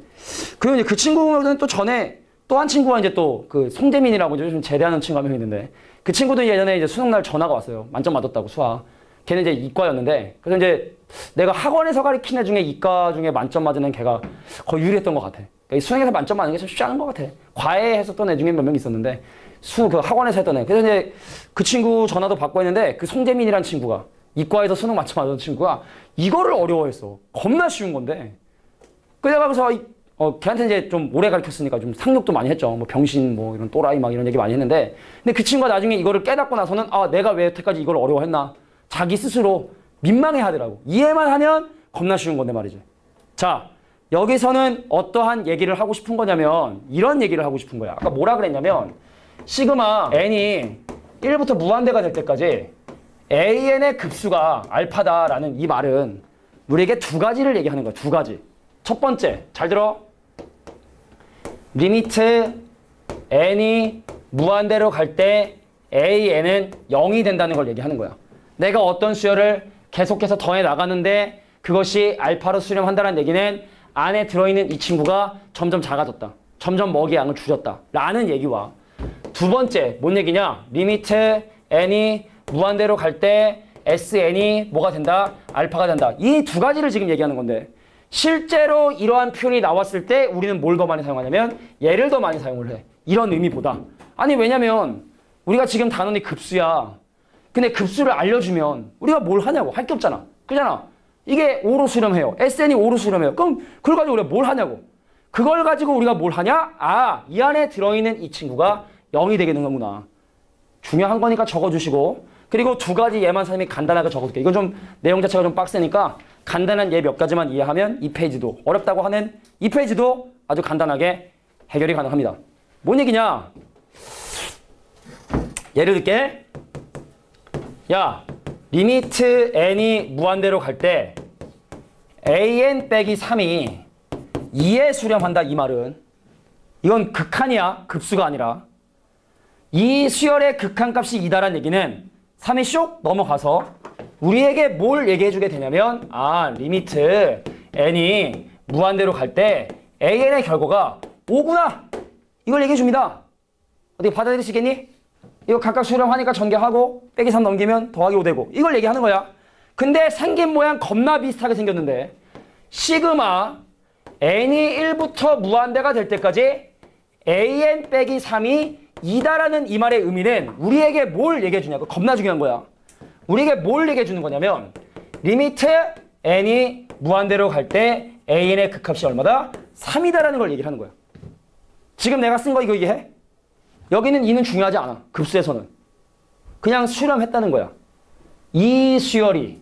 그리고 이제 그 친구는 또 전에 또 한 친구가 이제 또 그 송재민이라고 이제 요즘 제대하는 친구가 한 명 있는데 그 친구도 예전에 이제 수능날 전화가 왔어요. 만점 맞았다고 수학. 걔는 이제 이과였는데 그래서 이제 내가 학원에서 가르친 애 중에 이과 중에 만점 맞은 애는 걔가 거의 유리했던 것 같아. 그러니까 수능에서 만점 맞는 게 좀 쉽지 않은 것 같아. 과외 했었던 애 중에 몇 명 있었는데 그 학원에서 했던 애. 그래서 이제 그 친구 전화도 받고 했는데 그 송재민이라는 친구가 이과에서 수능 만점 맞은 친구가 이거를 어려워했어. 겁나 쉬운 건데. 그래서 걔한테 이제 좀 오래 가르쳤으니까 좀 상욕도 많이 했죠. 뭐 병신 뭐 이런 또라이 막 이런 얘기 많이 했는데 근데 그 친구가 나중에 이거를 깨닫고 나서는 내가 왜 여태까지 이걸 어려워했나 자기 스스로 민망해 하더라고. 이해만 하면 겁나 쉬운 건데 말이지. 자, 여기서는 어떠한 얘기를 하고 싶은 거냐면 이런 얘기를 하고 싶은 거야. 아까 뭐라 그랬냐면 시그마 n이 1부터 무한대가 될 때까지 an의 급수가 알파다라는 이 말은 우리에게 두 가지를 얘기하는 거야. 두 가지. 첫 번째, 잘 들어. 리미트 n이 무한대로 갈 때 an은 0이 된다는 걸 얘기하는 거야. 내가 어떤 수열을 계속해서 더해 나가는데 그것이 알파로 수렴한다는 얘기는 안에 들어있는 이 친구가 점점 작아졌다. 점점 먹이 양을 줄였다. 라는 얘기와 두 번째, 뭔 얘기냐? 리미트 n이 무한대로 갈 때 sn이 뭐가 된다? 알파가 된다. 이 두 가지를 지금 얘기하는 건데 실제로 이러한 표현이 나왔을 때 우리는 뭘 더 많이 사용하냐면 얘를 더 많이 사용을 해. 이런 의미보다. 아니 왜냐면 우리가 지금 단원이 급수야. 근데 급수를 알려주면 우리가 뭘 하냐고. 할 게 없잖아. 그잖아. 이게 5로 수렴해요. SN이 5로 수렴해요. 그럼 그걸 가지고 우리가 뭘 하냐고. 그걸 가지고 우리가 뭘 하냐? 이 안에 들어있는 이 친구가 0이 되게 되는 거구나. 중요한 거니까 적어주시고 그리고 두 가지 예만 선생님이 간단하게 적어줄게. 이건 좀 내용 자체가 좀 빡세니까 간단한 예 몇 가지만 이해하면 이 페이지도 어렵다고 하는 이 페이지도 아주 간단하게 해결이 가능합니다. 뭔 얘기냐? 예를 들게. 야, 리미트 n이 무한대로 갈 때 an 빼기 3이 2에 수렴한다 이 말은 이건 극한이야. 급수가 아니라. 이 수열의 극한값이 2다라는 얘기는 3이 쇽 넘어가서 우리에게 뭘 얘기해 주게 되냐면 리미트 n이 무한대로 갈 때 an의 결과가 5구나. 이걸 얘기해 줍니다. 어떻게 받아들이시겠니? 이거 각각 수렴하니까 전개하고 빼기 3 넘기면 더하기 5 되고 이걸 얘기하는 거야. 근데 생긴 모양 겁나 비슷하게 생겼는데 시그마 n이 1부터 무한대가 될 때까지 an 빼기 3이 2다라는 이 말의 의미는 우리에게 뭘 얘기해 주냐고. 겁나 중요한 거야. 우리에게 뭘 얘기해 주는 거냐면 리미트 n이 무한대로 갈 때 an의 극합이 얼마다? 3이다라는 걸 얘기를 하는 거야. 지금 내가 쓴 거 이거 이해해? 여기는 2는 중요하지 않아. 급수에서는. 그냥 수렴했다는 거야. 이 수열의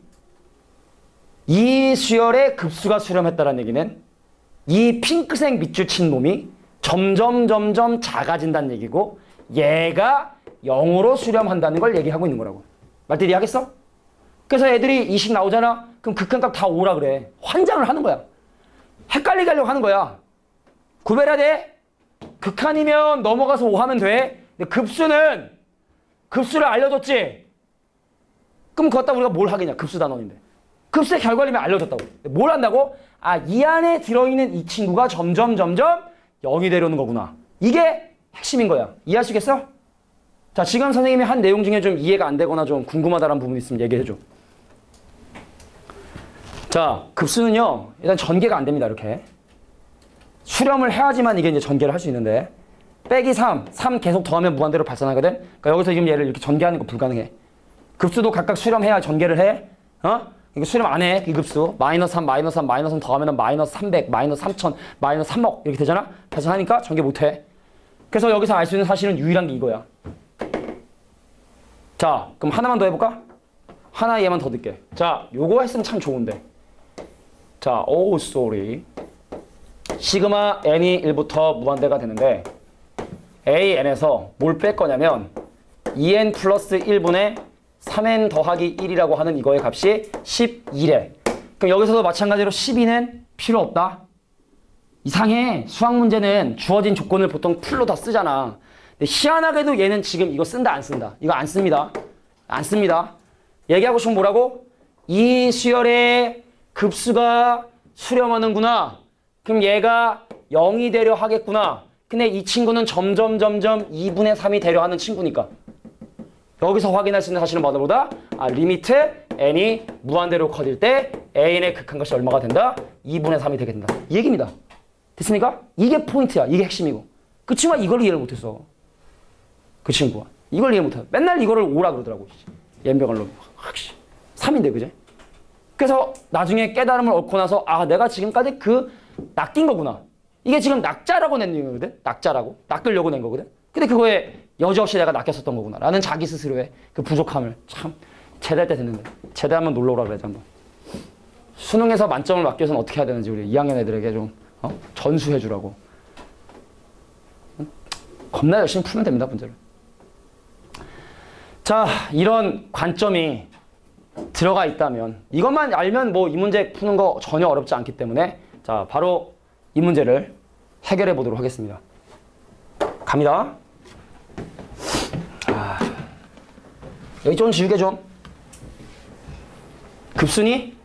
급수가 수렴했다는 얘기는 이 핑크색 밑줄 친 놈이 점점 작아진다는 얘기고 얘가 0으로 수렴한다는 걸 얘기하고 있는 거라고. 말대 이해하겠어? 그래서 애들이 2식 나오잖아? 그럼 극한값 다 5라 그래. 환장을 하는 거야. 헷갈리게 하려고 하는 거야. 구별해야 돼. 극한이면 넘어가서 5 하면 돼. 근데 급수를 알려줬지. 그럼 그것 다 우리가 뭘 하겠냐. 급수 단원인데. 급수의 결과이면 알려줬다고. 뭘 한다고? 아, 이 안에 들어있는 이 친구가 점점 0이 되려는 거구나. 이게 핵심인 거야. 이해할 수 있겠어? 자, 지금 선생님이 한 내용 중에 좀 이해가 안 되거나 좀 궁금하다는 부분이 있으면 얘기해줘. 자, 급수는요, 일단 전개가 안 됩니다, 이렇게. 수렴을 해야지만 이게 이제 전개를 할 수 있는데, 빼기 3 계속 더하면 무한대로 발산하거든? 그러니까 여기서 지금 얘를 이렇게 전개하는 거 불가능해. 급수도 각각 수렴해야 전개를 해. 이거 수렴 안 해, 이 급수. 마이너스 3 더하면 마이너스 300, 마이너스 3000, 마이너스 3억 이렇게 되잖아? 발산하니까 전개 못 해. 그래서 여기서 알 수 있는 사실은 유일한 게 이거야. 자, 그럼 하나만 더 해볼까? 하나 얘만 더 듣게. 자, 요거 했으면 참 좋은데. 자, sorry. 시그마 n이 1부터 무한대가 되는데 an에서 뭘 뺄 거냐면 2n 플러스 1분의 3n 더하기 1이라고 하는 이거의 값이 12래. 그럼 여기서도 마찬가지로 12는 필요 없다. 이상해. 수학 문제는 주어진 조건을 보통 풀로 다 쓰잖아. 근데 희한하게도 얘는 지금 이거 쓴다 안 쓴다? 이거 안 씁니다. 안 씁니다. 얘기하고 싶은 뭐라고? 이 수열의 급수가 수렴하는구나. 그럼 얘가 0이 되려 하겠구나. 근데 이 친구는 점점 2분의 3이 되려 하는 친구니까. 여기서 확인할 수 있는 사실은 뭐다? 리미트 n이 무한대로 커질 때 an의 극한값이 얼마가 된다? 2분의 3이 되게 된다. 이 얘기입니다. 됐습니까? 이게 포인트야. 이게 핵심이고. 그 친구가 이걸 이해를 못했어. 그 친구가. 이걸 이해 못해. 맨날 이거를 5라 그러더라고. 연병을 놈. 3인데, 그제? 그래서 나중에 깨달음을 얻고 나서 내가 지금까지 낚인 거구나. 이게 지금 낙자라고 낸 내용이거든? 낙자라고. 낚으려고 낸 거거든? 근데 그거에 여지없이 내가 낚였었던 거구나. 라는 자기 스스로의 그 부족함을 참 제대할 때 됐는데. 제대하면 놀러 오라 그래야지 한번. 수능에서 만점을 받기 위해서는 어떻게 해야 되는지 우리 2학년 애들에게 좀 전수해 주라고. 겁나 열심히 풀면 됩니다, 문제를. 자, 이런 관점이 들어가 있다면 이것만 알면 뭐 이 문제 푸는 거 전혀 어렵지 않기 때문에 자, 바로 이 문제를 해결해 보도록 하겠습니다. 갑니다. 여기 좀 지우개 좀. 급수니?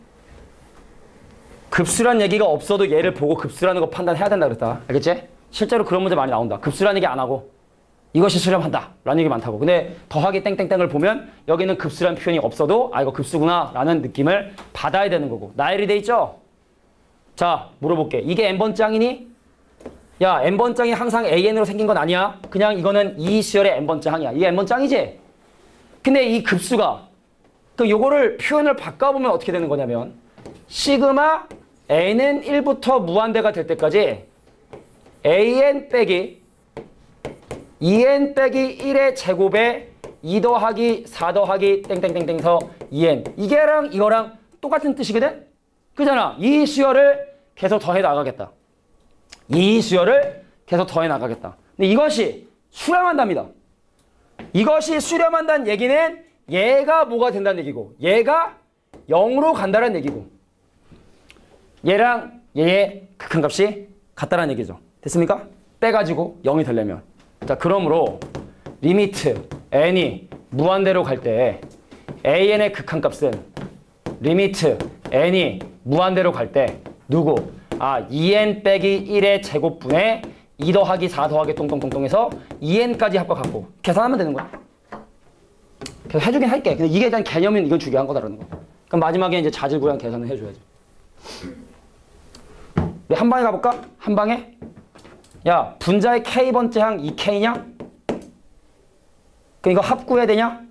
급수란 얘기가 없어도 얘를 보고 급수라는 거 판단해야 된다 그랬다. 알겠지? 실제로 그런 문제 많이 나온다. 급수라는 얘기 안 하고 이것이 수렴한다 라는 얘기 많다고. 근데 더하기 땡땡땡을 보면 여기는 급수라는 표현이 없어도 이거 급수구나 라는 느낌을 받아야 되는 거고. 나열이 돼 있죠? 자, 물어볼게. 이게 n번장이니? 야, n번장이 항상 an으로 생긴 건 아니야. 그냥 이거는 이 수열의 n번장이야. 이게 n번장이지? 근데 이 급수가 그럼 요거를 표현을 바꿔보면 어떻게 되는 거냐면 시그마 n은 1부터 무한대가 될 때까지 an 빼기 2n 빼기 1의 제곱에 2 더하기 4 더하기 땡땡땡땡서 2n 이게랑 이거랑 똑같은 뜻이거든? 그잖아. 이 수열을 계속 더해 나가겠다. 이 수열을 계속 더해 나가겠다. 근데 이것이 수렴한답니다. 이것이 수렴한다는 얘기는 얘가 뭐가 된다는 얘기고 얘가 0으로 간다는 얘기고 얘랑 얘의 극한값이 같다는 얘기죠. 됐습니까? 빼가지고 0이 되려면. 자, 그러므로 리미트 n이 무한대로 갈 때 an의 극한값은 리미트 n이 무한대로 갈 때 누구? 2n 빼기 1의 제곱분의 2 더하기 4 더하기 똥똥똥똥에서 2n까지 합과 같고 계산하면 되는 거야. 계속 해주긴 할게. 근데 이게 일단 개념은 이건 중요한 거다라는 거. 그럼 마지막에 이제 자질구레한 계산을 해줘야지. 우리 한 방에 가볼까? 한 방에? 야, 분자의 K번째 항 2K냐? 그럼 이거 합구해야 되냐?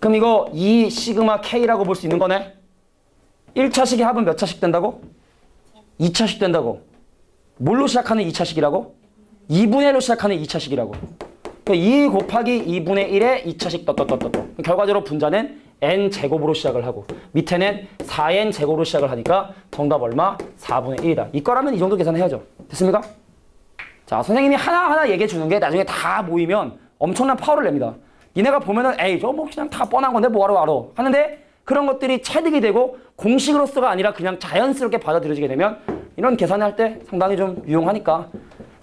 그럼 이거 2 시그마 K라고 볼 수 있는 거네? 1차식의 합은 몇 차식 된다고? 2차식 된다고. 뭘로 시작하는 2차식이라고? 2분의 1로 시작하는 2차식이라고. 그러니까 2 곱하기 2분의 1의 2차식 결과적으로 분자는 n제곱으로 시작을 하고 밑에는 4n제곱으로 시작을 하니까 정답 얼마? 4분의 1이다. 이거라면 이 정도 계산해야죠. 됐습니까? 자, 선생님이 하나하나 얘기해 주는 게 나중에 다 모이면 엄청난 파워를 냅니다. 니네가 보면은 에이 저거 뭐 그냥 다 뻔한 건데 뭐하러 알아 하는데 그런 것들이 체득이 되고 공식으로서가 아니라 그냥 자연스럽게 받아들여지게 되면 이런 계산할 때 상당히 좀 유용하니까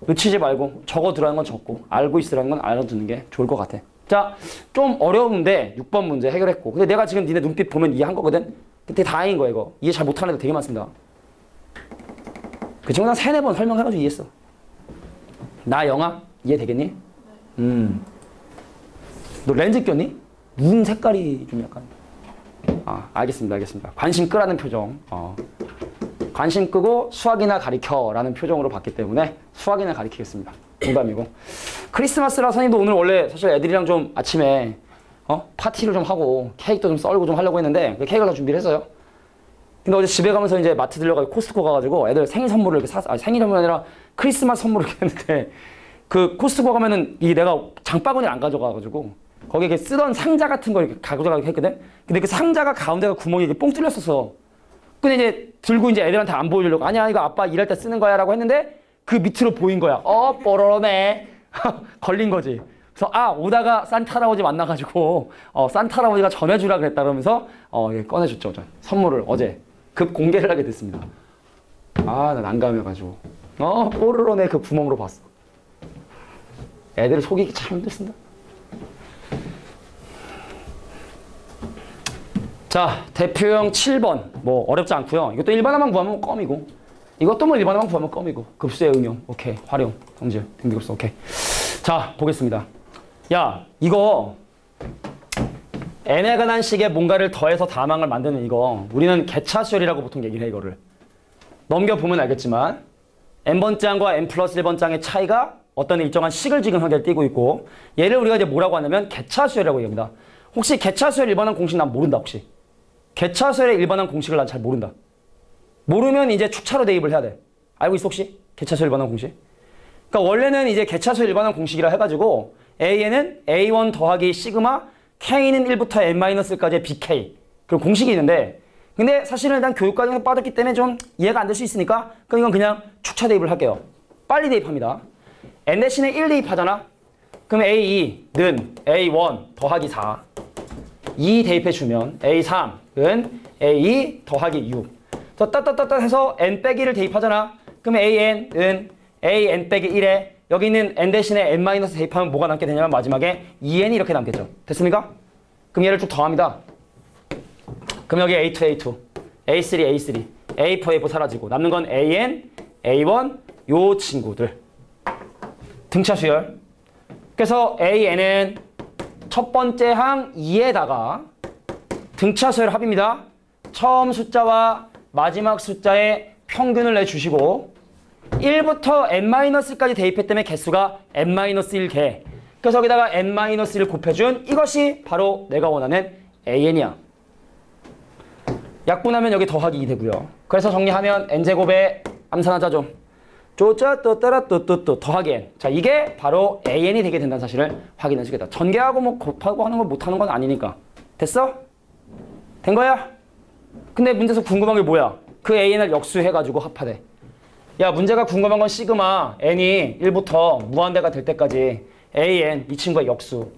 놓치지 말고 적어 들어가는 건 적고 알고 있으라는 건 알아두는 게 좋을 것 같아. 자, 좀 어려운데 6번 문제 해결했고 근데 내가 지금 니네 눈빛 보면 이해한 거거든? 되게 다행인 거야 이거. 이해 잘 못하는 애들 되게 많습니다. 그 친구 한 3-4번 설명해가지고 이해했어. 나 영아? 이해되겠니? 너 렌즈 꼈니? 눈 색깔이 좀 약간 알겠습니다. 관심 끄라는 표정. 관심 끄고 수학이나 가리켜라는 표정으로 봤기 때문에 수학이나 가리키겠습니다. 농담이고. 크리스마스라 선생님도 오늘 원래 사실 애들이랑 좀 아침에 파티를 좀 하고 케이크도 좀 썰고 좀 하려고 했는데 케이크를 다 준비를 했어요. 근데 어제 집에 가면서 이제 마트 들려가지고 코스트코 가가지고 애들 생일 선물을 이렇게 생일 선물이 아니라 크리스마스 선물을 이렇게 했는데 그 코스트코 가면은 이 내가 장바구니를 안 가져가가지고 거기에 이렇게 쓰던 상자 같은 걸 이렇게 가져가기로 했거든? 근데 그 상자가 가운데가 구멍이 이렇게 뽕 뚫렸었어. 근데 이제 들고 이제 애들한테 안 보여주려고 아니야 이거 아빠 일할 때 쓰는 거야 라고 했는데 그 밑으로 보인 거야. 뽀로로네. 걸린 거지. 그래서 오다가 산타 할아버지 만나가지고 산타 할아버지가 전해주라 그랬다 그러면서 꺼내줬죠. 선물을 어제 급 공개를 하게 됐습니다. 나 난감해가지고 뽀로로네 그 구멍으로 봤어. 애들을 속이기 참 힘들습니다. 자, 대표형 7번. 뭐 어렵지 않고요. 이것도 일반화만 구하면 껌이고 이것도 뭐 일반화만 구하면 껌이고 급수의 응용. 오케이. 활용. 성질. 등비급수. 오케이. 자, 보겠습니다. 야, 이거 n에 관한 식의 뭔가를 더해서 다항을 만드는 이거 우리는 개차수열이라고 보통 얘기를 해. 이거를 넘겨보면 알겠지만 n번째 항과 n 플러스 1번째 항의 차이가 어떤 일정한 식을 지금 하게 띄고 있고 얘를 우리가 이제 뭐라고 하냐면 개차수열이라고 얘기합니다. 혹시 개차수열 일반항 공식 난 모른다 혹시? 개차수열의 일반항 공식을 난 잘 모른다. 모르면 이제 축차로 대입을 해야 돼. 알고 있어 혹시? 개차수열 일반항 공식? 그러니까 원래는 이제 개차수열 일반항 공식이라 해가지고 A에는 A1 더하기 시그마 K는 1부터 N-1까지의 BK 그런 공식이 있는데 근데 사실은 일단 교육과정에서 빠졌기 때문에 좀 이해가 안 될 수 있으니까 그럼 이건 그냥 축차 대입을 할게요. 빨리 대입합니다. N 대신에 1 대입하잖아. 그럼 A2는 A1 더하기 4 2 대입해주면 A3은 A2 더하기 6 따따따따 해서 N 빼기를 대입하잖아. 그럼 AN은 AN 빼기 1에 여기 있는 N 대신에 N 마이너스 대입하면 뭐가 남게 되냐면 마지막에 2N이 이렇게 남겠죠. 됐습니까? 그럼 얘를 쭉 더합니다. 그럼 여기 A2, A2, A3, A3, A4, A4 사라지고 남는 건 AN, A1 요 친구들. 등차 수열. 그래서 AN은 첫 번째 항 2에다가 등차 수열 합입니다. 처음 숫자와 마지막 숫자의 평균을 내주시고 1부터 n-까지 대입했다면 개수가 n-1개. 그래서 여기다가 n-1을 곱해준 이것이 바로 내가 원하는 an이야. 약분하면 여기 더하기 2 되고요. 그래서 정리하면 n제곱에 암산하자 좀. 쪼짜 또따라 또또또 더하기 n. 자, 이게 바로 an이 되게 된다는 사실을 확인해 주겠다. 전개하고 뭐 곱하고 하는 걸 못하는 건 아니니까. 됐어? 된 거야? 근데 문제에서 궁금한 게 뭐야? 그 an을 역수해가지고 합하래. 야, 문제가 궁금한 건 시그마 n이 1부터 무한대가 될 때까지 an 이 친구의 역수.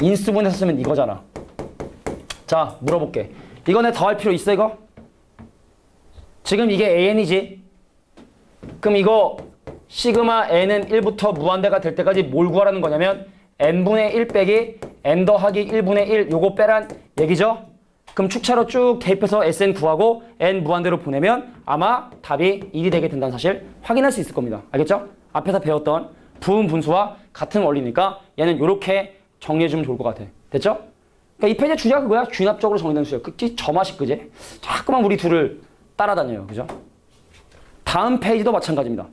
인수분해서 쓰면 이거잖아. 자, 물어볼게. 이거 내 더할 필요 있어 이거? 지금 이게 an이지? 그럼 이거 시그마 n은 1부터 무한대가 될 때까지 뭘 구하라는 거냐면 n분의 1 빼기 n 더하기 1분의 1 요거 빼란 얘기죠? 그럼 축차로 쭉 대입해서 SN 구하고 N 무한대로 보내면 아마 답이 1이 되게 된다는 사실 확인할 수 있을 겁니다. 알겠죠? 앞에서 배웠던 부분 분수와 같은 원리니까 얘는 이렇게 정리해주면 좋을 것 같아. 됐죠? 그러니까 이 페이지의 주제가 그거야. 균합적으로 정의된 수열. 그치? 저 맛이 그지? 자꾸만 우리 둘을 따라다녀요. 그죠? 다음 페이지도 마찬가지입니다.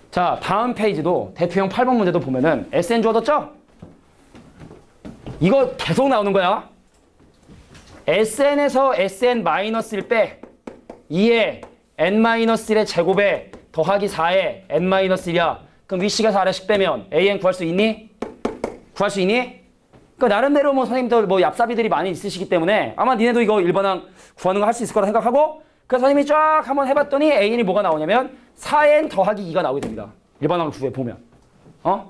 자, 다음 페이지도 대표형 8번 문제도 보면은 SN 주어졌죠? 이거 계속 나오는 거야. SN에서 SN-1 빼 2에 N-1의 제곱에 더하기 4에 N-1이야. 그럼 위식에서 아래식 빼면 AN 구할 수 있니? 구할 수 있니? 그러니까 나름대로 뭐 선생님들 뭐 얍삽이들이 많이 있으시기 때문에 아마 니네도 이거 일반항 구하는 거 할 수 있을 거라 생각하고 그래서 선생님이 쫙 한번 해봤더니 AN이 뭐가 나오냐면 4N 더하기 2가 나오게 됩니다. 일반항을 구해 보면.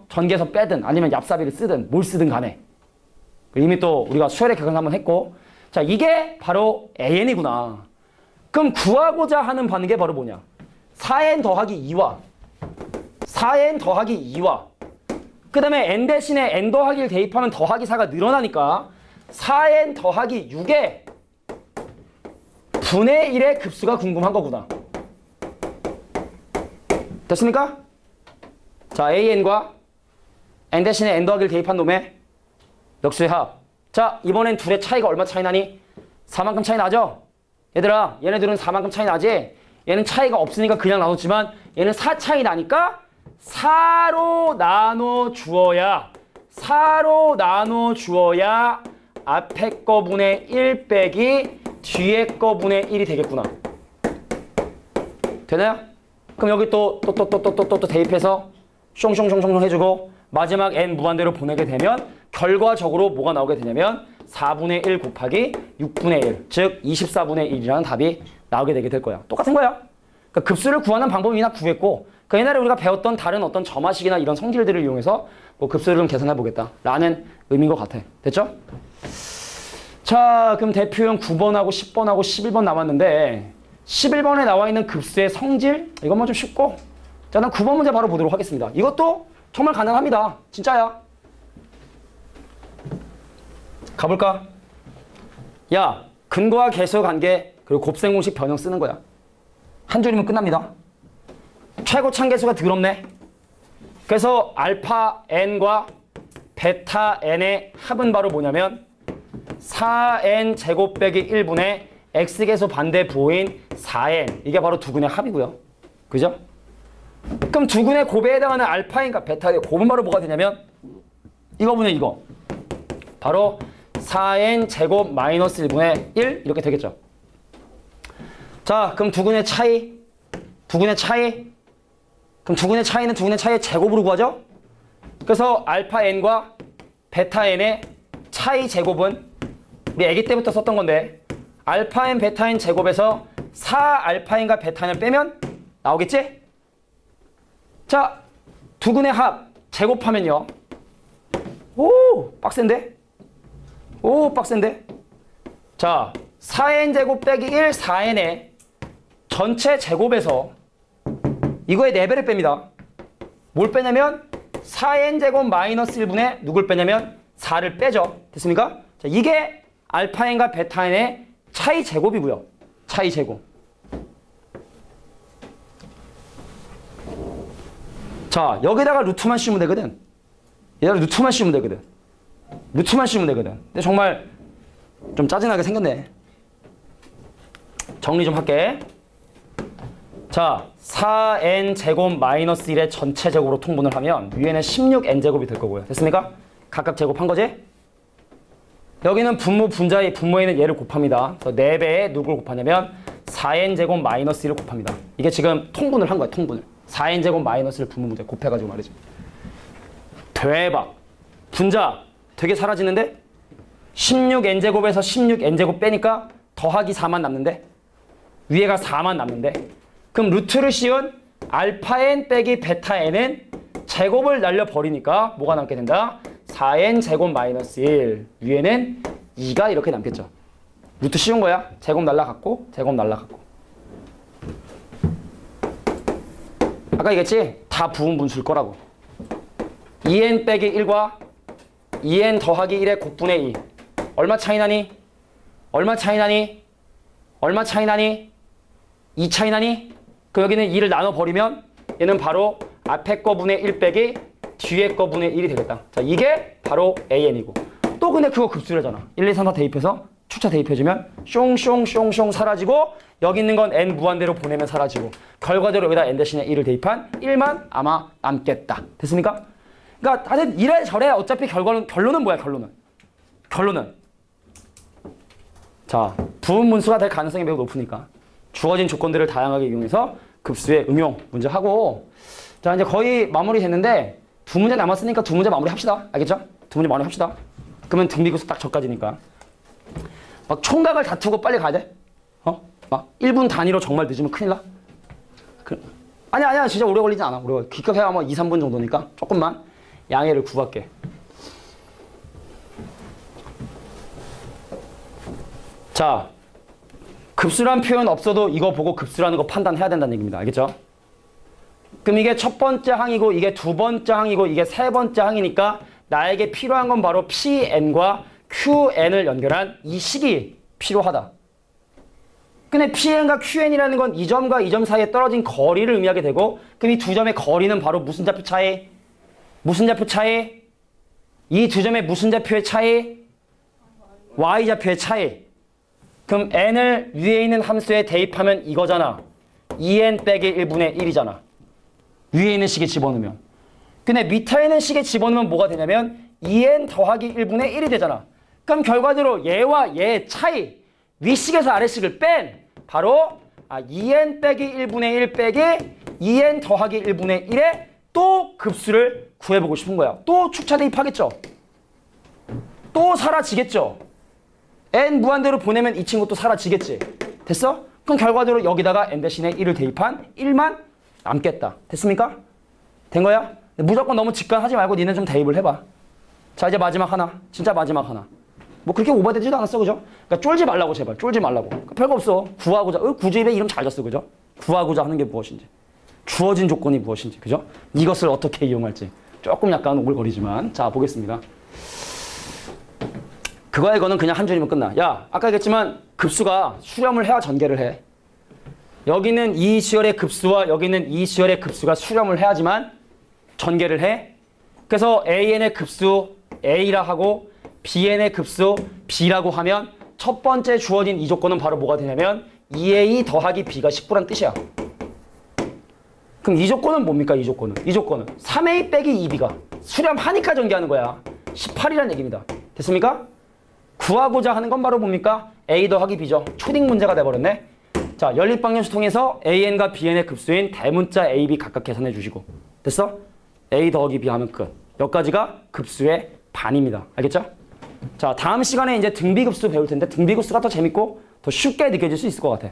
전개해서 빼든 아니면 얍삽이를 쓰든 뭘 쓰든 간에. 이미 또 우리가 수열의 격언 한번 했고 자 이게 바로 AN이구나. 그럼 구하고자 하는 반응이 바로 뭐냐? 4N 더하기 2와 4N 더하기 2와 그 다음에 N 대신에 N 더하기를 대입하면 더하기 4가 늘어나니까 4N 더하기 6의 분의 1의 급수가 궁금한 거구나. 됐습니까? 자, AN과 N 대신에 N 더하기를 대입한 놈의 역수의 합. 자, 이번엔 둘의 차이가 얼마 차이 나니? 4만큼 차이 나죠? 얘들아, 얘네들은 4만큼 차이 나지? 얘는 차이가 없으니까 그냥 나눴지만 얘는 4 차이 나니까 4로 나눠 주어야 4로 나눠 주어야 앞에 거분의 1 빼기 뒤에 거분의 1이 되겠구나. 되나요? 그럼 여기 또 대입해서 숑숑숑숑 해주고 마지막 n 무한대로 보내게 되면 결과적으로 뭐가 나오게 되냐면 4분의 1 곱하기 6분의 1, 즉 24분의 1이라는 답이 나오게 되게 될 거야. 똑같은 거야. 그러니까 급수를 구하는 방법이나 구했고 그 옛날에 우리가 배웠던 다른 어떤 점화식이나 이런 성질들을 이용해서 뭐 급수를 좀 계산해 보겠다 라는 의미인 것 같아. 됐죠? 자, 그럼 대표형 9번하고 10번하고 11번 남았는데 11번에 나와 있는 급수의 성질 이것만 좀 쉽고 자, 난 9번 문제 바로 보도록 하겠습니다. 이것도 정말 가능합니다. 진짜야. 가볼까? 야, 근거와 계수 관계 그리고 곱셈 공식 변형 쓰는 거야. 한 줄이면 끝납니다. 최고 참계수가 더럽네. 그래서 알파 n과 베타 n의 합은 바로 뭐냐면 4n 제곱 빼기 1분의 x계수 반대 부호인 4n. 이게 바로 두근의 합이고요. 그죠? 그럼 두근의 곱에 해당하는 알파인과 베타의 곱은 바로 뭐가 되냐면 이거분의 이거. 바로 4n 제곱 마이너스 1분의 1 이렇게 되겠죠. 자, 그럼 두근의 차이. 그럼 두근의 차이는 두근의 차이의 제곱으로 구하죠? 그래서 알파 n과 베타 n의 차이 제곱은 우리 아기 때부터 썼던 건데 알파 n, 베타 n 제곱에서 4 알파 n과 베타 n을 빼면 나오겠지? 자, 두근의 합 제곱하면요. 오, 빡센데? 오, 빡센데? 자, 4n 제곱 빼기 1, 4n의 전체 제곱에서 이거의 4배를 뺍니다. 뭘 빼냐면 4n 제곱 마이너스 1분의 누굴 빼냐면 4를 빼죠. 됐습니까? 자, 이게 알파 n과 베타 n의 차이 제곱이고요. 차이 제곱. 자, 여기다가 루트만 씌우면 되거든. 얘가 루트만 씌우면 되거든. 루트만 씌우면 되거든. 근데 정말 좀 짜증나게 생겼네. 정리 좀 할게. 자, 4n 제곱 마이너스 1의 전체 제곱으로 통분을 하면 위에는 16n 제곱이 될 거고요. 됐습니까? 각각 제곱한 거지? 여기는 분모 분자의 분모에 있는 얘를 곱합니다. 그래서 4배에 누굴 곱하냐면 4n 제곱 마이너스 1을 곱합니다. 이게 지금 통분을 한 거야. 통분을. 4n 제곱 마이너스 1을 분모 문제 곱해가지고 말이지. 대박. 분자 되게 사라지는데? 16n 제곱에서 16n 제곱 빼니까 더하기 4만 남는데? 위에가 4만 남는데? 그럼 루트를 씌운 알파 n 빼기 베타 n은 제곱을 날려버리니까 뭐가 남게 된다? 4n 제곱 마이너스 1. 위에는 2가 이렇게 남겠죠. 루트 씌운 거야. 제곱 날라갔고 제곱 날라갔고. 아까 얘기했지? 다 부분 분수일 거라고. 2n 빼기 1과 2n 더하기 1의 곱분의 2. 얼마 차이 나니? 얼마 차이 나니? 얼마 차이 나니? 2 차이 나니? 그럼 여기는 2를 나눠버리면 얘는 바로 앞에 거분의 1 빼기 뒤에 거분의 1이 되겠다. 자, 이게 바로 AN이고. 또 또 근데 그거 급수래잖아. 1, 2, 3, 4 대입해서 축차 대입해주면 숑숑숑숑 사라지고 여기 있는 건 n 무한대로 보내면 사라지고 결과적으로 여기다 n 대신에 1을 대입한 1만 아마 남겠다. 됐습니까? 그러니까 하여튼 이래저래 어차피 결론은 뭐야? 결론은 자, 부분문수가 될 가능성이 매우 높으니까 주어진 조건들을 다양하게 이용해서 급수의 응용 문제 하고 자, 이제 거의 마무리 됐는데 두 문제 남았으니까 두 문제 마무리 합시다. 알겠죠? 두 문제 마무리 합시다. 그러면 등비급수 딱 저까지니까. 막 총각을 다투고 빨리 가야 돼? 막 1분 단위로 정말 늦으면 큰일 나? 아니야. 진짜 오래 걸리지 않아. 기껏해야 뭐 2, 3분 정도니까 조금만 양해를 구할게. 자, 급수란 표현 없어도 이거 보고 급수라는 거 판단해야 된다는 얘기입니다. 알겠죠? 그럼 이게 첫 번째 항이고 이게 두 번째 항이고 이게 세 번째 항이니까 나에게 필요한 건 바로 PN과 QN을 연결한 이 식이 필요하다. 근데 PN과 QN이라는 건 이 점과 이 점 사이에 떨어진 거리를 의미하게 되고 그럼 이 두 점의 거리는 바로 무슨 좌표 차이? 무슨 좌표 차이? 이 두 점의 무슨 좌표의 차이? Y좌표의 차이. 그럼 n을 위에 있는 함수에 대입하면 이거잖아. 2n 빼기 1분의 1이잖아. 위에 있는 식에 집어넣으면. 근데 밑에 있는 식에 집어넣으면 뭐가 되냐면 2n 더하기 1분의 1이 되잖아. 그럼 결과적으로 얘와 얘의 차이, 위식에서 아래식을 뺀 바로 2n 빼기 1분의 1 빼기 2n 더하기 1분의 1의 또 급수를 구해보고 싶은 거야. 또 축차 대입하겠죠. 또 사라지겠죠. n 무한대로 보내면 이 친구 또 사라지겠지. 됐어? 그럼 결과적으로 여기다가 n 대신에 1을 대입한 1만 남겠다. 됐습니까? 된 거야? 무조건 너무 직관하지 말고 니네 좀 대입을 해봐. 자, 이제 마지막 하나. 진짜 마지막 하나. 뭐 그렇게 오버되지도 않았어, 그죠? 그러니까 쫄지 말라고, 제발. 쫄지 말라고. 그러니까 별거 없어. 구하고자. 구주입에 이름 잘 졌어, 그죠? 구하고자 하는 게 무엇인지. 주어진 조건이 무엇인지, 그죠? 이것을 어떻게 이용할지. 조금 약간 오글거리지만. 자, 보겠습니다. 그거야 이거는 그냥 한 줄이면 끝나. 야, 아까 얘기했지만 급수가 수렴을 해야 전개를 해. 여기는 이 시열의 급수와 여기는 이 시열의 급수가 수렴을 해야지만 전개를 해. 그래서 AN의 급수 A라 하고 BN의 급수 B라고 하면 첫 번째 주어진 이 조건은 바로 뭐가 되냐면 2A 더하기 B가 19란 뜻이야. 그럼 이 조건은 뭡니까? 이 조건은 3A 빼기 2B가 수렴하니까 전개하는 거야. 18이라는 얘기입니다. 됐습니까? 구하고자 하는 건 바로 뭡니까? A 더하기 B죠. 초딩 문제가 돼버렸네. 자, 연립방정식 통해서 AN과 BN의 급수인 대문자 A, B 각각 계산해 주시고. 됐어? A 더하기 B 하면 끝. 여기까지가 급수의 반입니다. 알겠죠? 자, 다음 시간에 이제 등비급수 배울 텐데 등비급수가 더 재밌고 더 쉽게 느껴질 수 있을 것 같아.